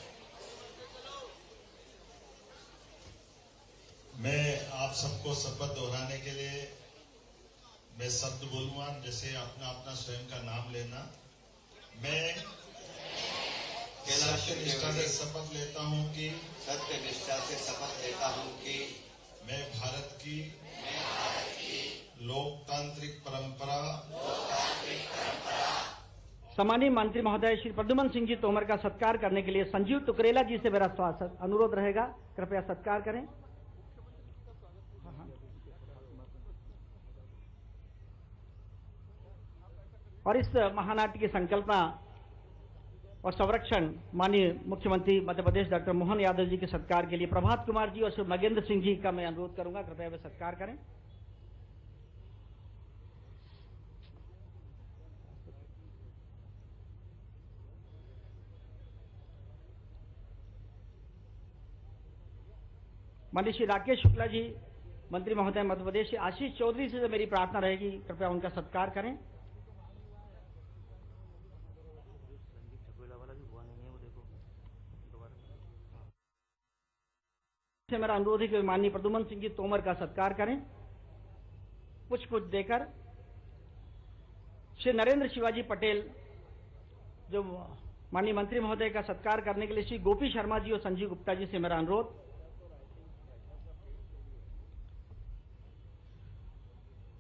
मैं आप सबको शपथ दोहराने के लिए मैं शब्द बोलूंगा, जैसे अपना अपना स्वयं का नाम लेना। मैं सत्यनिष्ठा से शपथ लेता हूं कि, सत्यनिष्ठा से शपथ लेता हूं कि मैं भारत की लोकतांत्रिक परंपरा सम्मानीय मंत्री महोदय श्री प्रद्युमन सिंह जी तोमर का सत्कार करने के लिए संजीव टुकरेला जी से मेरा अनुरोध रहेगा, कृपया सत्कार करें। और इस महानाट्य की संकल्पना और संरक्षण माननीय मुख्यमंत्री मध्य प्रदेश डॉक्टर मोहन यादव जी के सत्कार के लिए प्रभात कुमार जी और श्री मगेंद्र सिंह जी का मैं अनुरोध करूंगा, कृपया वे सत्कार करें। माननीय श्री राकेश शुक्ला जी मंत्री महोदय मध्य प्रदेश से, आशीष चौधरी से मेरी प्रार्थना रहेगी, कृपया उनका सत्कार करें। से मेरा अनुरोध है कि माननीय प्रद्युमन सिंह जी तोमर का सत्कार करें पुष्प देकर। श्री नरेंद्र शिवाजी पटेल जो माननीय मंत्री महोदय का सत्कार करने के लिए श्री गोपी शर्मा जी और संजीव गुप्ता जी से मेरा अनुरोध।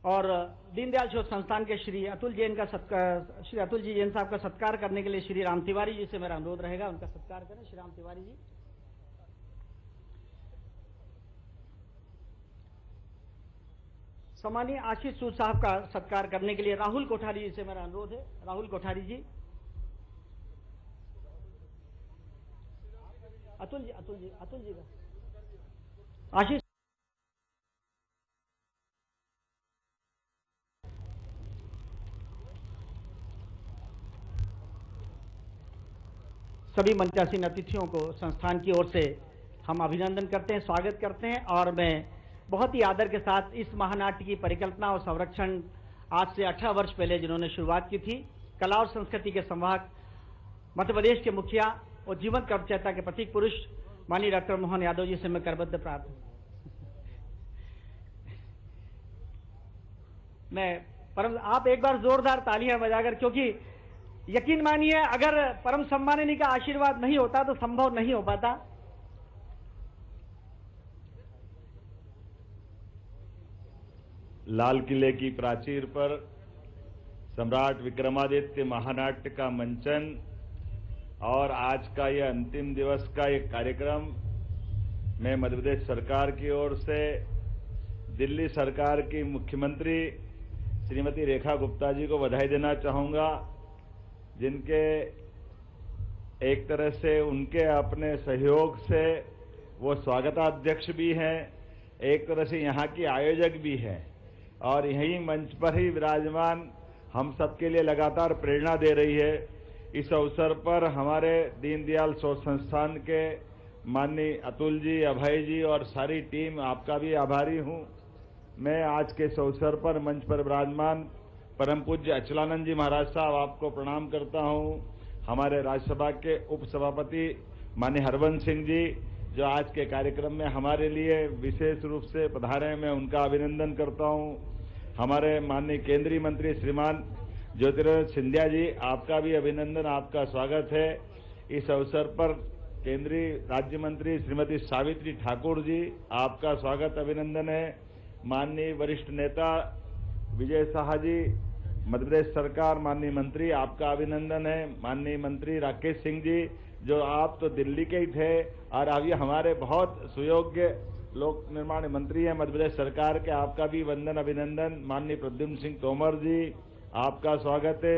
और दीनदयाल शोध संस्थान के श्री अतुल जैन साहब का सत्कार करने के लिए श्री राम तिवारी जी से मेरा अनुरोध रहेगा, उनका सत्कार करें। श्री राम तिवारी जी। सम्मानीय आशीष सूद साहब का सत्कार करने के लिए राहुल कोठारी जी से मेरा अनुरोध है, राहुल कोठारी जी। अतुल जी का आशीष। सभी मंचासीन अतिथियों को संस्थान की ओर से हम अभिनंदन करते हैं, स्वागत करते हैं। और मैं बहुत ही आदर के साथ इस महानाट्य की परिकल्पना और संरक्षण आज से 18 वर्ष पहले जिन्होंने शुरुआत की थी, कला और संस्कृति के संवाहक मध्य प्रदेश के मुखिया और जीवन कर्मचेता के प्रतीक पुरुष माननीय डॉक्टर मोहन यादव जी से मैं करबद्ध प्रार्थना। मैं आप एक बार जोरदार तालियां बजाकर, क्योंकि यकीन मानिए अगर परम सम्माननीय का आशीर्वाद नहीं होता तो संभव नहीं हो पाता। लाल किले की प्राचीर पर सम्राट विक्रमादित्य महानाट्य का मंचन और आज का यह अंतिम दिवस का एक कार्यक्रम, मैं मध्य प्रदेश सरकार की ओर से दिल्ली सरकार की मुख्यमंत्री श्रीमती रेखा गुप्ता जी को बधाई देना चाहूंगा, जिनके एक तरह से उनके अपने सहयोग से वो स्वागताध्यक्ष भी हैं, एक तरह से यहाँ की आयोजक भी हैं और यही मंच पर ही विराजमान हम सबके लिए लगातार प्रेरणा दे रही है। इस अवसर पर हमारे दीनदयाल शोध संस्थान के माननीय अतुल जी, अभय जी और सारी टीम, आपका भी आभारी हूँ। मैं आज के इस अवसर पर मंच पर विराजमान परम पूज्य अचलानंद जी महाराज साहब आपको प्रणाम करता हूं। हमारे राज्यसभा के उपसभापति माननीय हरवंश सिंह जी जो आज के कार्यक्रम में हमारे लिए विशेष रूप से पधारे, मैं उनका अभिनंदन करता हूं। हमारे माननीय केंद्रीय मंत्री श्रीमान ज्योतिरादित्य सिंधिया जी, आपका भी अभिनंदन, आपका स्वागत है। इस अवसर पर केंद्रीय राज्य मंत्री श्रीमती सावित्री ठाकुर जी, आपका स्वागत अभिनंदन है। माननीय वरिष्ठ नेता विजय शाह जी, मध्य प्रदेश सरकार, माननीय मंत्री, आपका अभिनंदन है। माननीय मंत्री राकेश सिंह जी, जो आप तो दिल्ली के ही थे और अभी हमारे बहुत सुयोग्य लोक निर्माण मंत्री हैं मध्य प्रदेश सरकार के, आपका भी वंदन अभिनंदन। माननीय प्रद्युम्न सिंह तोमर जी, आपका स्वागत है।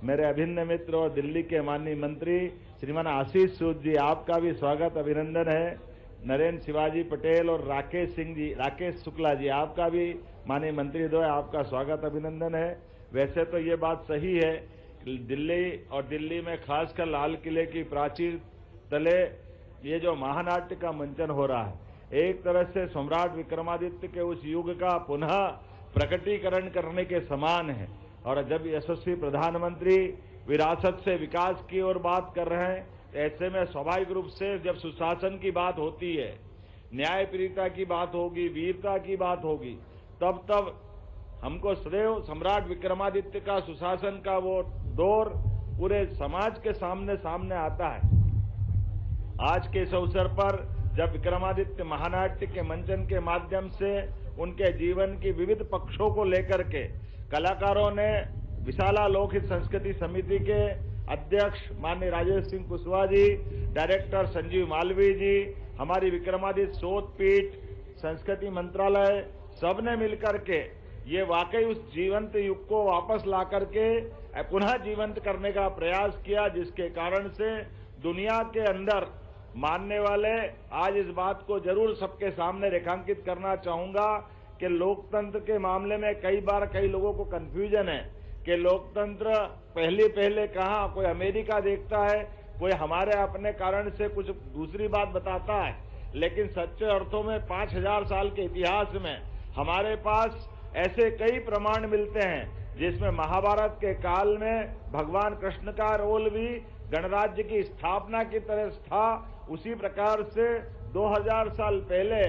मेरे अभिन्न मित्र और दिल्ली के माननीय मंत्री श्रीमान आशीष सूद जी, आपका भी स्वागत अभिनंदन है। नरेंद्र शिवाजी पटेल और राकेश शुक्ला जी, आपका भी माननीय मंत्री द्वय, आपका स्वागत अभिनंदन है। वैसे तो ये बात सही है, दिल्ली में खासकर लाल किले की प्राचीर तले ये जो महानाट्य का मंचन हो रहा है, एक तरह से सम्राट विक्रमादित्य के उस युग का पुनः प्रकटीकरण करने के समान है। और जब यशस्वी प्रधानमंत्री विरासत से विकास की ओर बात कर रहे हैं, ऐसे में स्वाभाविक रूप से जब सुशासन की बात होती है, न्यायप्रियता की बात होगी, वीरता की बात होगी, तब हमको सदैव सम्राट विक्रमादित्य का सुशासन का वो दौर पूरे समाज के सामने आता है। आज के इस अवसर पर जब विक्रमादित्य महानाट्य के मंचन के माध्यम से उनके जीवन की विविध पक्षों को लेकर के कलाकारों ने विशाला लोकहित संस्कृति समिति के अध्यक्ष माननीय राजेश सिंह कुशवाहा जी, डायरेक्टर संजीव मालवीय जी, हमारी विक्रमादित्य शोध पीठ, संस्कृति मंत्रालय, सबने मिलकर के ये वाकई उस जीवंत युग को वापस ला करके पुनः जीवंत करने का प्रयास किया, जिसके कारण से दुनिया के अंदर मानने वाले आज इस बात को जरूर सबके सामने रेखांकित करना चाहूंगा कि लोकतंत्र के मामले में कई बार कई लोगों को कंफ्यूजन है कि लोकतंत्र पहले कहाँ, कोई अमेरिका देखता है, कोई हमारे अपने कारण से कुछ दूसरी बात बताता है, लेकिन सच्चे अर्थों में 5000 साल के इतिहास में हमारे पास ऐसे कई प्रमाण मिलते हैं जिसमें महाभारत के काल में भगवान कृष्ण का रोल भी गणराज्य की स्थापना की तरह था। उसी प्रकार से 2000 साल पहले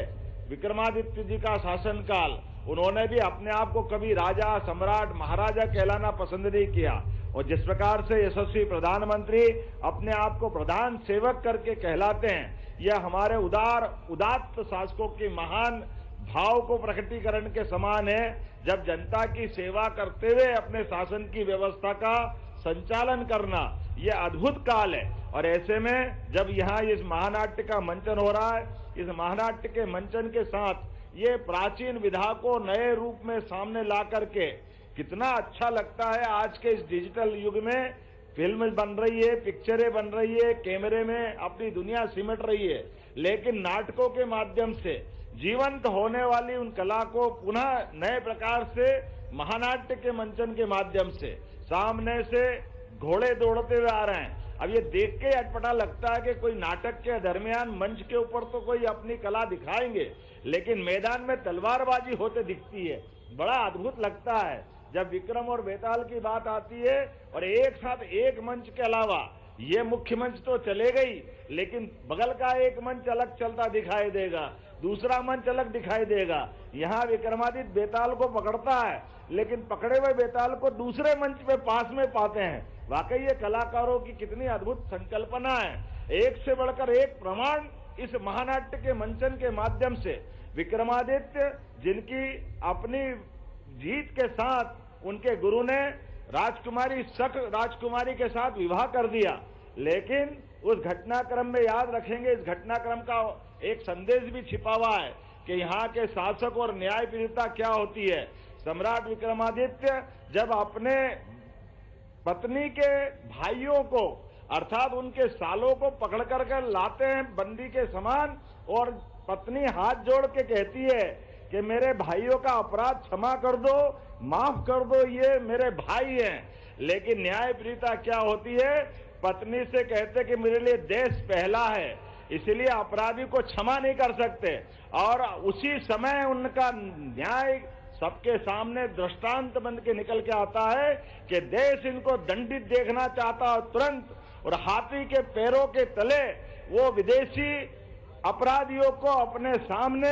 विक्रमादित्य जी का शासनकाल, उन्होंने भी अपने आप को कभी राजा, सम्राट, महाराजा कहलाना पसंद नहीं किया। और जिस प्रकार से यशस्वी प्रधानमंत्री अपने आप को प्रधान सेवक करके कहलाते हैं, यह हमारे उदात्त शासकों की महान भाव को प्रकटीकरण के समान है। जब जनता की सेवा करते हुए अपने शासन की व्यवस्था का संचालन करना, यह अद्भुत काल है। और ऐसे में जब यहाँ इस महानाट्य का मंचन हो रहा है, इस महानाट्य के मंचन के साथ ये प्राचीन विधा को नए रूप में सामने ला करके कितना अच्छा लगता है। आज के इस डिजिटल युग में फिल्म बन रही है, पिक्चरें बन रही है, कैमरे में अपनी दुनिया सिमट रही है, लेकिन नाटकों के माध्यम से जीवंत होने वाली उन कला को पुनः नए प्रकार से महानाट्य के मंचन के माध्यम से सामने से घोड़े दौड़ते हुए आ रहे हैं। अब ये देख के अटपटा लगता है कि कोई नाटक के दरमियान मंच के ऊपर तो कोई अपनी कला दिखाएंगे, लेकिन मैदान में तलवारबाजी होते दिखती है। बड़ा अद्भुत लगता है जब विक्रम और बेताल की बात आती है और एक साथ एक मंच के अलावा ये मुख्य मंच तो चले गई, लेकिन बगल का एक मंच अलग चलता दिखाई देगा, दूसरा मंच अलग दिखाई देगा। यहाँ विक्रमादित्य बेताल को पकड़ता है, लेकिन पकड़े हुए बेताल को दूसरे मंच पे पास में पाते हैं। वाकई ये कलाकारों की कितनी अद्भुत संकल्पना है। एक से बढ़कर एक प्रमाण इस महानाट्य के मंचन के माध्यम से विक्रमादित्य, जिनकी अपनी जीत के साथ उनके गुरु ने राजकुमारी शक राजकुमारी के साथ विवाह कर दिया, लेकिन उस घटनाक्रम में याद रखेंगे, इस घटनाक्रम का एक संदेश भी छिपा हुआ है कि यहाँ के शासक और न्यायप्रियता क्या होती है। सम्राट विक्रमादित्य जब अपने पत्नी के भाइयों को अर्थात उनके सालों को पकड़ कर लाते हैं बंदी के समान, और पत्नी हाथ जोड़ के कहती है कि मेरे भाइयों का अपराध क्षमा कर दो, माफ कर दो, ये मेरे भाई हैं। लेकिन न्यायप्रियता क्या होती है, पत्नी से कहते कि मेरे लिए देश पहला है, इसलिए अपराधी को क्षमा नहीं कर सकते और उसी समय उनका न्याय सबके सामने दृष्टांत बन के निकल के आता है कि देश इनको दंडित देखना चाहता है तुरंत, और हाथी के पैरों के तले वो विदेशी अपराधियों को अपने सामने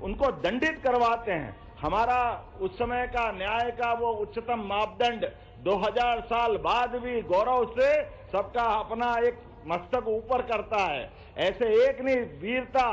उनको दंडित करवाते हैं। हमारा उस समय का न्याय का वो उच्चतम मापदंड 2000 साल बाद भी गौरव से सबका अपना एक मस्तक ऊपर करता है। ऐसे एक नहीं, वीरता,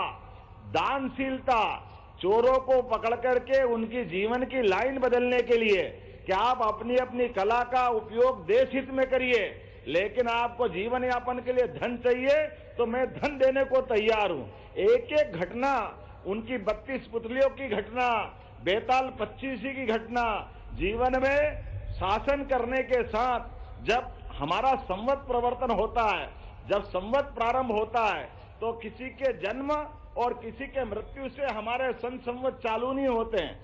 दानशीलता, चोरों को पकड़ करके उनकी जीवन की लाइन बदलने के लिए कि आप अपनी अपनी कला का उपयोग देश हित में करिए, लेकिन आपको जीवन यापन के लिए धन चाहिए तो मैं धन देने को तैयार हूं। एक एक घटना, उनकी 32 पुतलियों की घटना, बेताल 25 की घटना, जीवन में शासन करने के साथ जब हमारा संवत प्रवर्तन होता है, जब संवत प्रारंभ होता है तो किसी के जन्म और किसी के मृत्यु से हमारे संवत चालू नहीं होते हैं।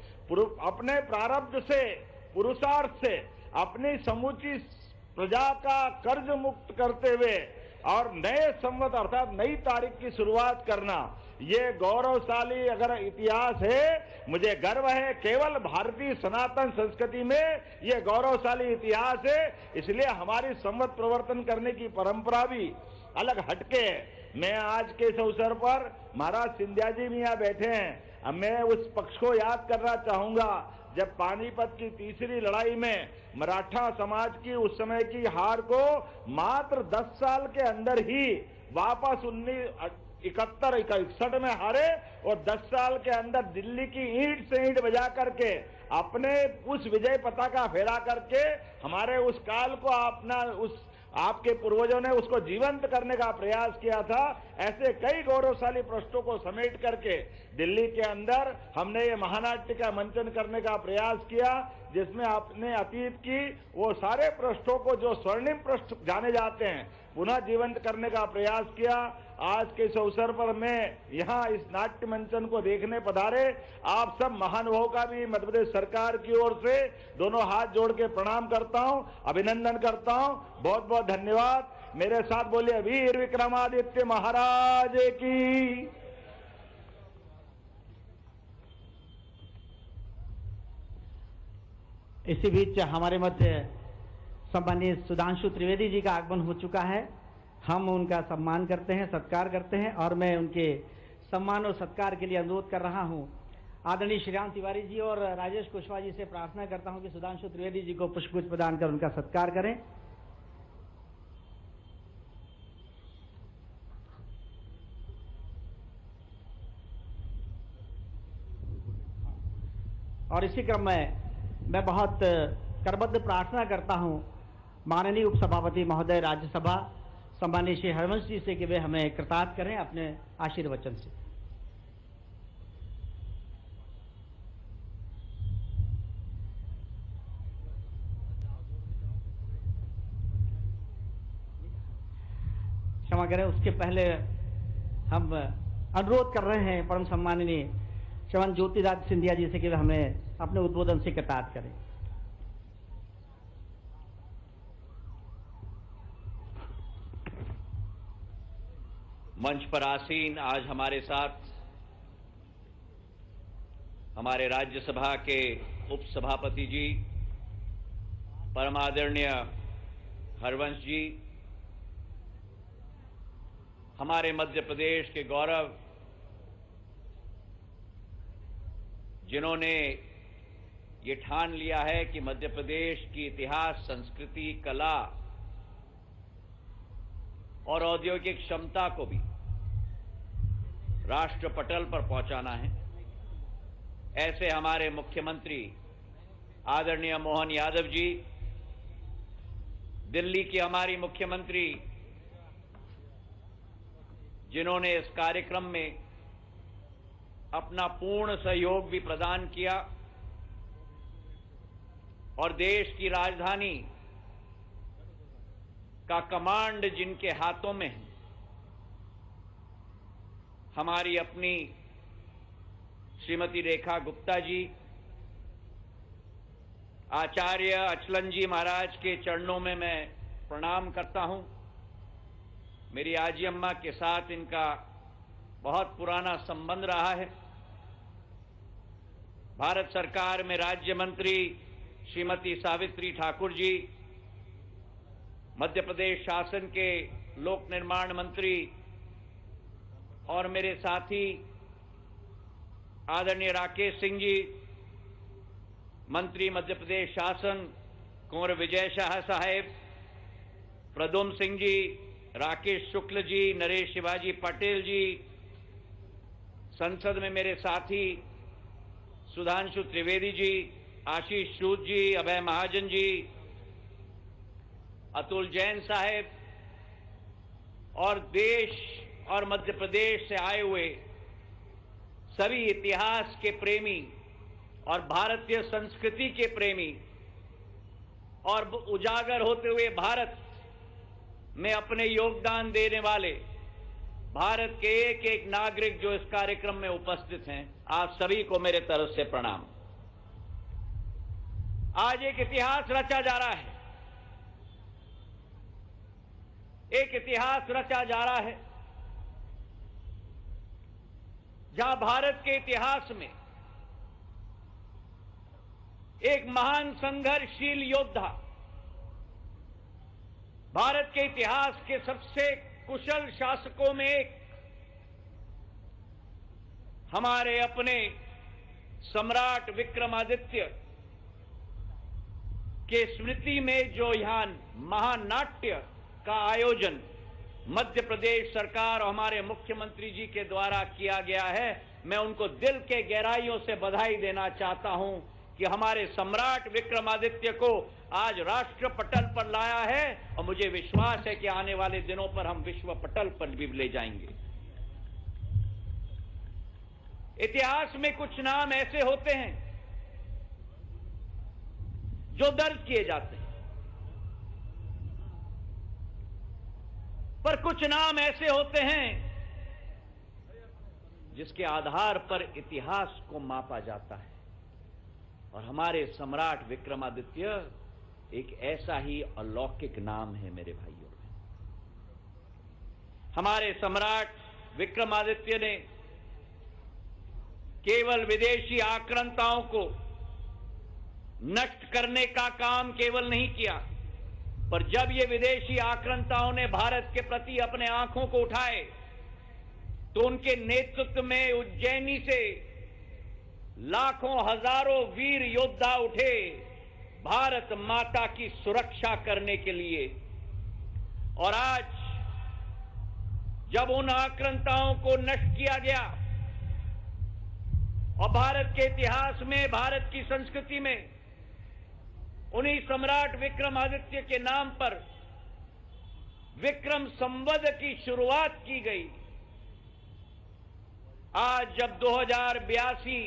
अपने प्रारब्ध से, पुरुषार्थ से अपनी समूची प्रजा का कर्ज मुक्त करते हुए और नए संवत अर्थात नई तारीख की शुरुआत करना, ये गौरवशाली अगर इतिहास है, मुझे गर्व है केवल भारतीय सनातन संस्कृति में ये गौरवशाली इतिहास है। इसलिए हमारी संवत प्रवर्तन करने की परंपरा भी अलग हटके है। मैं आज के इस अवसर पर महाराज सिंधिया जी भी यहाँ बैठे हैं, अब मैं उस पक्ष को याद करना चाहूंगा जब पानीपत की तीसरी लड़ाई में मराठा समाज की उस समय की हार को मात्र 10 साल के अंदर ही वापस 1961 में हारे और 10 साल के अंदर दिल्ली की ईंट से ईंट बजा करके अपने उस विजय पताका फहरा करके हमारे उस काल को अपना उस आपके पूर्वजों ने उसको जीवंत करने का प्रयास किया था। ऐसे कई गौरवशाली पृष्ठों को समेट करके दिल्ली के अंदर हमने ये महानाट्य का मंचन करने का प्रयास किया, जिसमें आपने अतीत की वो सारे पृष्ठों को जो स्वर्णिम पृष्ठ जाने जाते हैं पुनः जीवंत करने का प्रयास किया। आज के इस अवसर पर मैं यहाँ इस नाट्य मंचन को देखने पधारे आप सब महानुभावों का भी मध्य प्रदेश सरकार की ओर से दोनों हाथ जोड़ के प्रणाम करता हूँ, अभिनंदन करता हूँ। बहुत बहुत धन्यवाद। मेरे साथ बोलिए वीर विक्रमादित्य महाराज की। इसी बीच हमारे मध्य सम्मानीय सुधांशु त्रिवेदी जी का आगमन हो चुका है। हम उनका सम्मान करते हैं, सत्कार करते हैं और मैं उनके सम्मान और सत्कार के लिए अनुरोध कर रहा हूं आदरणीय श्रीराम तिवारी जी और राजेश कुशवाहा जी से प्रार्थना करता हूं कि सुधांशु त्रिवेदी जी को पुष्पगुच्छ प्रदान कर उनका सत्कार करें। और इसी क्रम में मैं बहुत करबद्ध प्रार्थना करता हूं माननीय उपसभापति महोदय राज्यसभा सम्मानीय श्री हरवंश जी से कि वे हमें कृतार्थ करें अपने आशीर्वचन से। क्षमा करें, उसके पहले हम अनुरोध कर रहे हैं परम सम्माननीय श्रीमान ज्योतिराज सिंधिया जी से कि वे हमें अपने उद्बोधन से कृतार्थ करें। मंच पर आसीन आज हमारे साथ हमारे राज्यसभा के उपसभापति जी परमादरणीय हरवंश जी, हमारे मध्य प्रदेश के गौरव, जिन्होंने ये ठान लिया है कि मध्य प्रदेश की इतिहास, संस्कृति, कला और औद्योगिक क्षमता को भी राष्ट्र पटल पर पहुंचाना है। ऐसे हमारे मुख्यमंत्री आदरणीय मोहन यादव जी, दिल्ली की हमारी मुख्यमंत्री, जिन्होंने इस कार्यक्रम में अपना पूर्ण सहयोग भी प्रदान किया और देश की राजधानी का कमांड जिनके हाथों में है, हमारी अपनी श्रीमती रेखा गुप्ता जी, आचार्य अचलन जी महाराज के चरणों में मैं प्रणाम करता हूं। मेरी आजी अम्मा के साथ इनका बहुत पुराना संबंध रहा है। भारत सरकार में राज्य मंत्री श्रीमती सावित्री ठाकुर जी, मध्य प्रदेश शासन के लोक निर्माण मंत्री और मेरे साथी आदरणीय राकेश सिंह जी, मंत्री मध्य प्रदेश शासन कुंवर विजय शाह साहेब, प्रद्युम्न सिंह जी, राकेश शुक्ल जी, नरेश शिवाजी पटेल जी, संसद में मेरे साथी सुधांशु त्रिवेदी जी, आशीष सूद जी, अभय महाजन जी, अतुल जैन साहेब और देश और मध्य प्रदेश से आए हुए सभी इतिहास के प्रेमी और भारतीय संस्कृति के प्रेमी और उजागर होते हुए भारत में अपने योगदान देने वाले भारत के एक एक नागरिक जो इस कार्यक्रम में उपस्थित हैं, आप सभी को मेरे तरफ से प्रणाम। आज एक इतिहास रचा जा रहा है, एक इतिहास रचा जा रहा है जहां भारत के इतिहास में एक महान संघर्षशील योद्धा, भारत के इतिहास के सबसे कुशल शासकों में एक, हमारे अपने सम्राट विक्रमादित्य के स्मृति में जो यहां महानाट्य का आयोजन मध्य प्रदेश सरकार और हमारे मुख्यमंत्री जी के द्वारा किया गया है, मैं उनको दिल के गहराइयों से बधाई देना चाहता हूं कि हमारे सम्राट विक्रमादित्य को आज राष्ट्र पटल पर लाया है और मुझे विश्वास है कि आने वाले दिनों पर हम विश्व पटल पर भी ले जाएंगे। इतिहास में कुछ नाम ऐसे होते हैं जो दर्ज किए जाते हैं, पर कुछ नाम ऐसे होते हैं जिसके आधार पर इतिहास को मापा जाता है। और हमारे सम्राट विक्रमादित्य एक ऐसा ही अलौकिक नाम है मेरे भाइयों। हमारे सम्राट विक्रमादित्य ने केवल विदेशी आक्रांताओं को नष्ट करने का काम केवल नहीं किया, पर जब ये विदेशी आक्रांताओं ने भारत के प्रति अपने आंखों को उठाए तो उनके नेतृत्व में उज्जैनी से लाखों हजारों वीर योद्धा उठे भारत माता की सुरक्षा करने के लिए। और आज जब उन आक्रांताओं को नष्ट किया गया और भारत के इतिहास में, भारत की संस्कृति में उन्हीं सम्राट विक्रमादित्य के नाम पर विक्रम संवत की शुरुआत की गई। आज जब 2082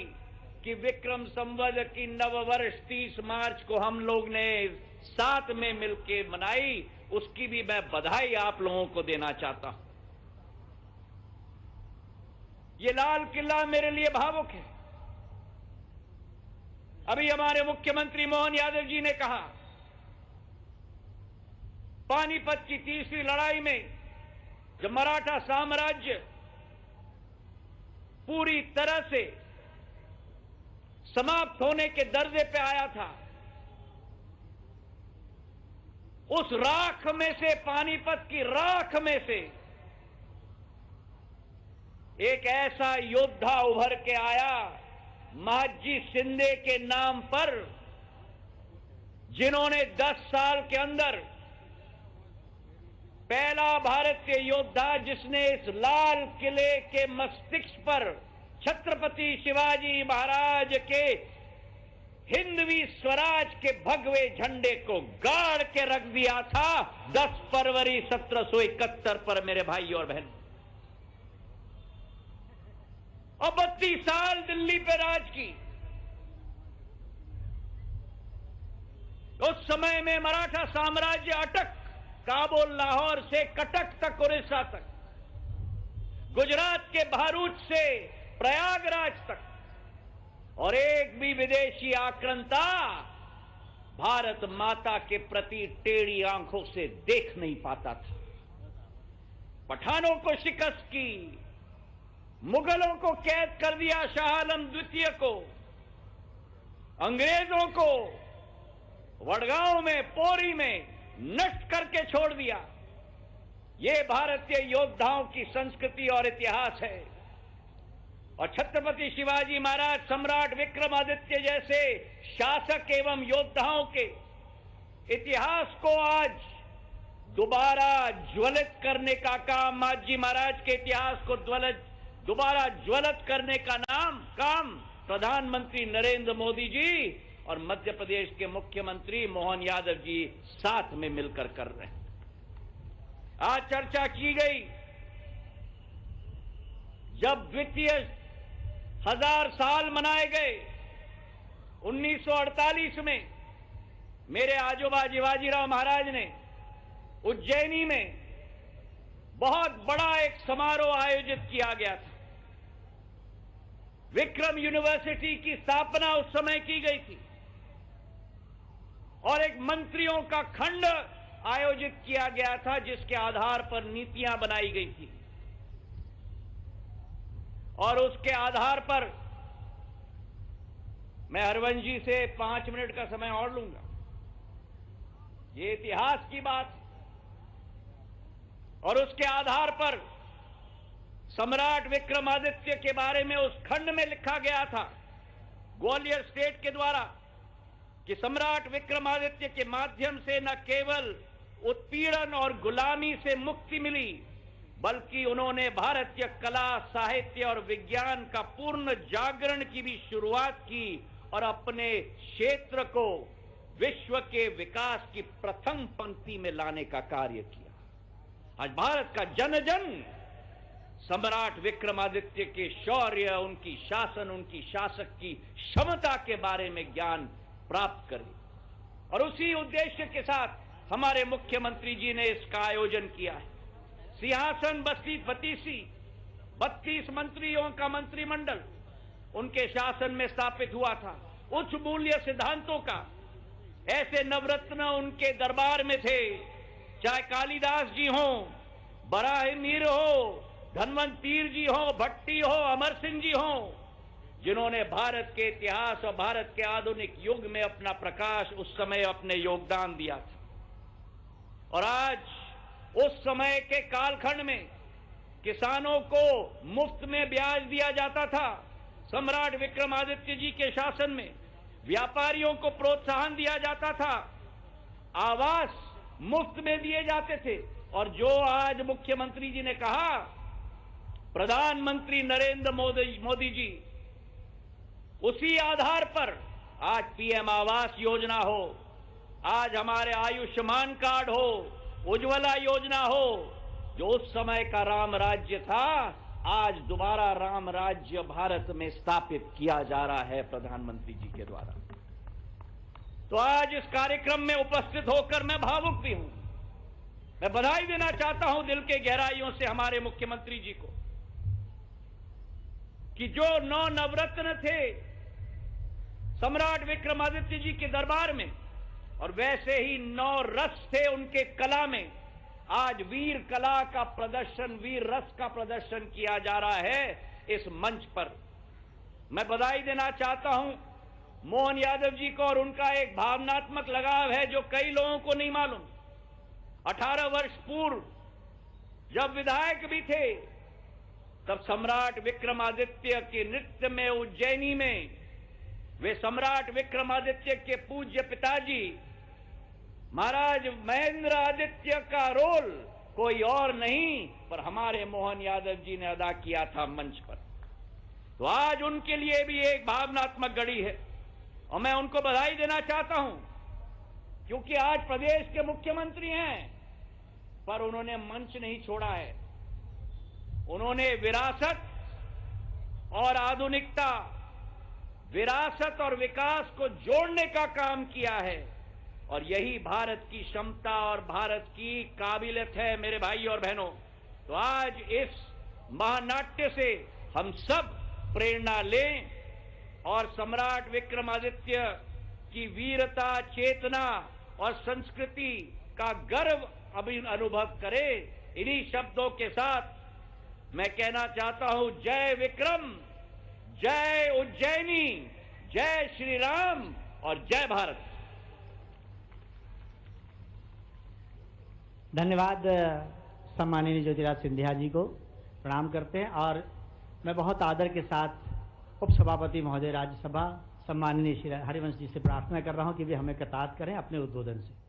की विक्रम संवत की नववर्ष 30 मार्च को हम लोग ने साथ में मिलकर मनाई, उसकी भी मैं बधाई आप लोगों को देना चाहता हूं। ये लाल किला मेरे लिए भावुक है। अभी हमारे मुख्यमंत्री मोहन यादव जी ने कहा, पानीपत की तीसरी लड़ाई में जब मराठा साम्राज्य पूरी तरह से समाप्त होने के दर्जे पे आया था, उस राख में से, पानीपत की राख में से एक ऐसा योद्धा उभर के आया महाजी शिंदे के नाम पर, जिन्होंने 10 साल के अंदर पहला भारतीय योद्धा जिसने इस लाल किले के मस्तिष्क पर छत्रपति शिवाजी महाराज के हिंदवी स्वराज के भगवे झंडे को गाड़ के रख दिया था 10 फरवरी 1771 पर मेरे भाई और बहन। और 32 साल दिल्ली पे राज की। उस समय में मराठा साम्राज्य अटक, काबुल, लाहौर से कटक तक, उड़ीसा तक, गुजरात के भरूच से प्रयागराज तक, और एक भी विदेशी आक्रांता भारत माता के प्रति टेढ़ी आंखों से देख नहीं पाता था। पठानों को शिकस्त की, मुगलों को कैद कर दिया, शाह आलम द्वितीय को, अंग्रेजों को वडगांव में, पोरी में नष्ट करके छोड़ दिया। ये भारतीय योद्धाओं की संस्कृति और इतिहास है। और छत्रपति शिवाजी महाराज, सम्राट विक्रमादित्य जैसे शासक एवं योद्धाओं के इतिहास को आज दोबारा ज्वलित करने का काम, माजी महाराज के इतिहास को दोबारा ज्वलित करने का काम प्रधानमंत्री नरेंद्र मोदी जी और मध्य प्रदेश के मुख्यमंत्री मोहन यादव जी साथ में मिलकर कर रहे हैं। आज चर्चा की गई, जब द्वितीय 1000 साल मनाए गए 1948 में, मेरे आजोबा शिवाजीराव महाराज ने उज्जैनी में बहुत बड़ा एक समारोह आयोजित किया गया था। विक्रम यूनिवर्सिटी की स्थापना उस समय की गई थी और एक मंत्रियों का खंड आयोजित किया गया था जिसके आधार पर नीतियां बनाई गई थी। और उसके आधार पर मैं हरवंश जी से 5 मिनट का समय और लूंगा। ये इतिहास की बात, और उसके आधार पर सम्राट विक्रमादित्य के बारे में उस खंड में लिखा गया था ग्वालियर स्टेट के द्वारा कि सम्राट विक्रमादित्य के माध्यम से न केवल उत्पीड़न और गुलामी से मुक्ति मिली, बल्कि उन्होंने भारतीय कला, साहित्य और विज्ञान का पूर्ण जागरण की भी शुरुआत की और अपने क्षेत्र को विश्व के विकास की प्रथम पंक्ति में लाने का कार्य किया। आज भारत का जन जन सम्राट विक्रमादित्य के शौर्य, उनकी शासन, उनकी शासक की क्षमता के बारे में ज्ञान प्राप्त करे, और उसी उद्देश्य के साथ हमारे मुख्यमंत्री जी ने इसका आयोजन किया है। सिंहासन बस्ती 32 मंत्रियों का मंत्रिमंडल उनके शासन में स्थापित हुआ था। उच्च मूल्य सिद्धांतों का ऐसे नवरत्न उनके दरबार में थे, चाहे कालिदास जी हो, बराहमीर हो, धनवंत पीर जी हो, भट्टी हो, अमर सिंह जी हो, जिन्होंने भारत के इतिहास और भारत के आधुनिक युग में अपना प्रकाश उस समय अपने योगदान दिया था। और आज उस समय के कालखंड में किसानों को मुफ्त में ब्याज दिया जाता था। सम्राट विक्रमादित्य जी के शासन में व्यापारियों को प्रोत्साहन दिया जाता था, आवास मुफ्त में दिए जाते थे। और जो आज मुख्यमंत्री जी ने कहा, प्रधानमंत्री नरेंद्र मोदी जी, उसी आधार पर आज पीएम आवास योजना हो, आज हमारे आयुष्मान कार्ड हो, उज्ज्वला योजना हो, जो उस समय का राम राज्य था, आज दोबारा राम राज्य भारत में स्थापित किया जा रहा है प्रधानमंत्री जी के द्वारा। तो आज इस कार्यक्रम में उपस्थित होकर मैं भावुक भी हूं। मैं बधाई देना चाहता हूं दिल के गहराइयों से हमारे मुख्यमंत्री जी को कि जो 9 नवरत्न थे सम्राट विक्रमादित्य जी के दरबार में, और वैसे ही 9 रस थे उनके कला में, आज वीर कला का प्रदर्शन, वीर रस का प्रदर्शन किया जा रहा है इस मंच पर। मैं बधाई देना चाहता हूं मोहन यादव जी को, और उनका एक भावनात्मक लगाव है जो कई लोगों को नहीं मालूम। 18 वर्ष पूर्व जब विधायक भी थे, तब सम्राट विक्रमादित्य के नृत्य में उज्जैनी में वे सम्राट विक्रमादित्य के पूज्य पिताजी महाराज महेंद्र आदित्य का रोल कोई और नहीं पर हमारे मोहन यादव जी ने अदा किया था मंच पर। तो आज उनके लिए भी एक भावनात्मक घड़ी है और मैं उनको बधाई देना चाहता हूं, क्योंकि आज प्रदेश के मुख्यमंत्री हैं पर उन्होंने मंच नहीं छोड़ा है। उन्होंने विरासत और आधुनिकता, विरासत और विकास को जोड़ने का काम किया है, और यही भारत की क्षमता और भारत की काबिलियत है मेरे भाई और बहनों। तो आज इस महानाट्य से हम सब प्रेरणा लें और सम्राट विक्रमादित्य की वीरता, चेतना और संस्कृति का गर्व अभी अनुभव करें। इन्हीं शब्दों के साथ मैं कहना चाहता हूं, जय विक्रम, जय उज्जैनी, जय श्री राम और जय भारत। धन्यवाद सम्माननीय ज्योतिराज सिंधिया जी को प्रणाम करते हैं और मैं बहुत आदर के साथ उपसभापति महोदय राज्यसभा सम्माननीय श्री हरिवंश जी से प्रार्थना कर रहा हूं कि वे हमें कृतार्थ करें अपने उद्बोधन से।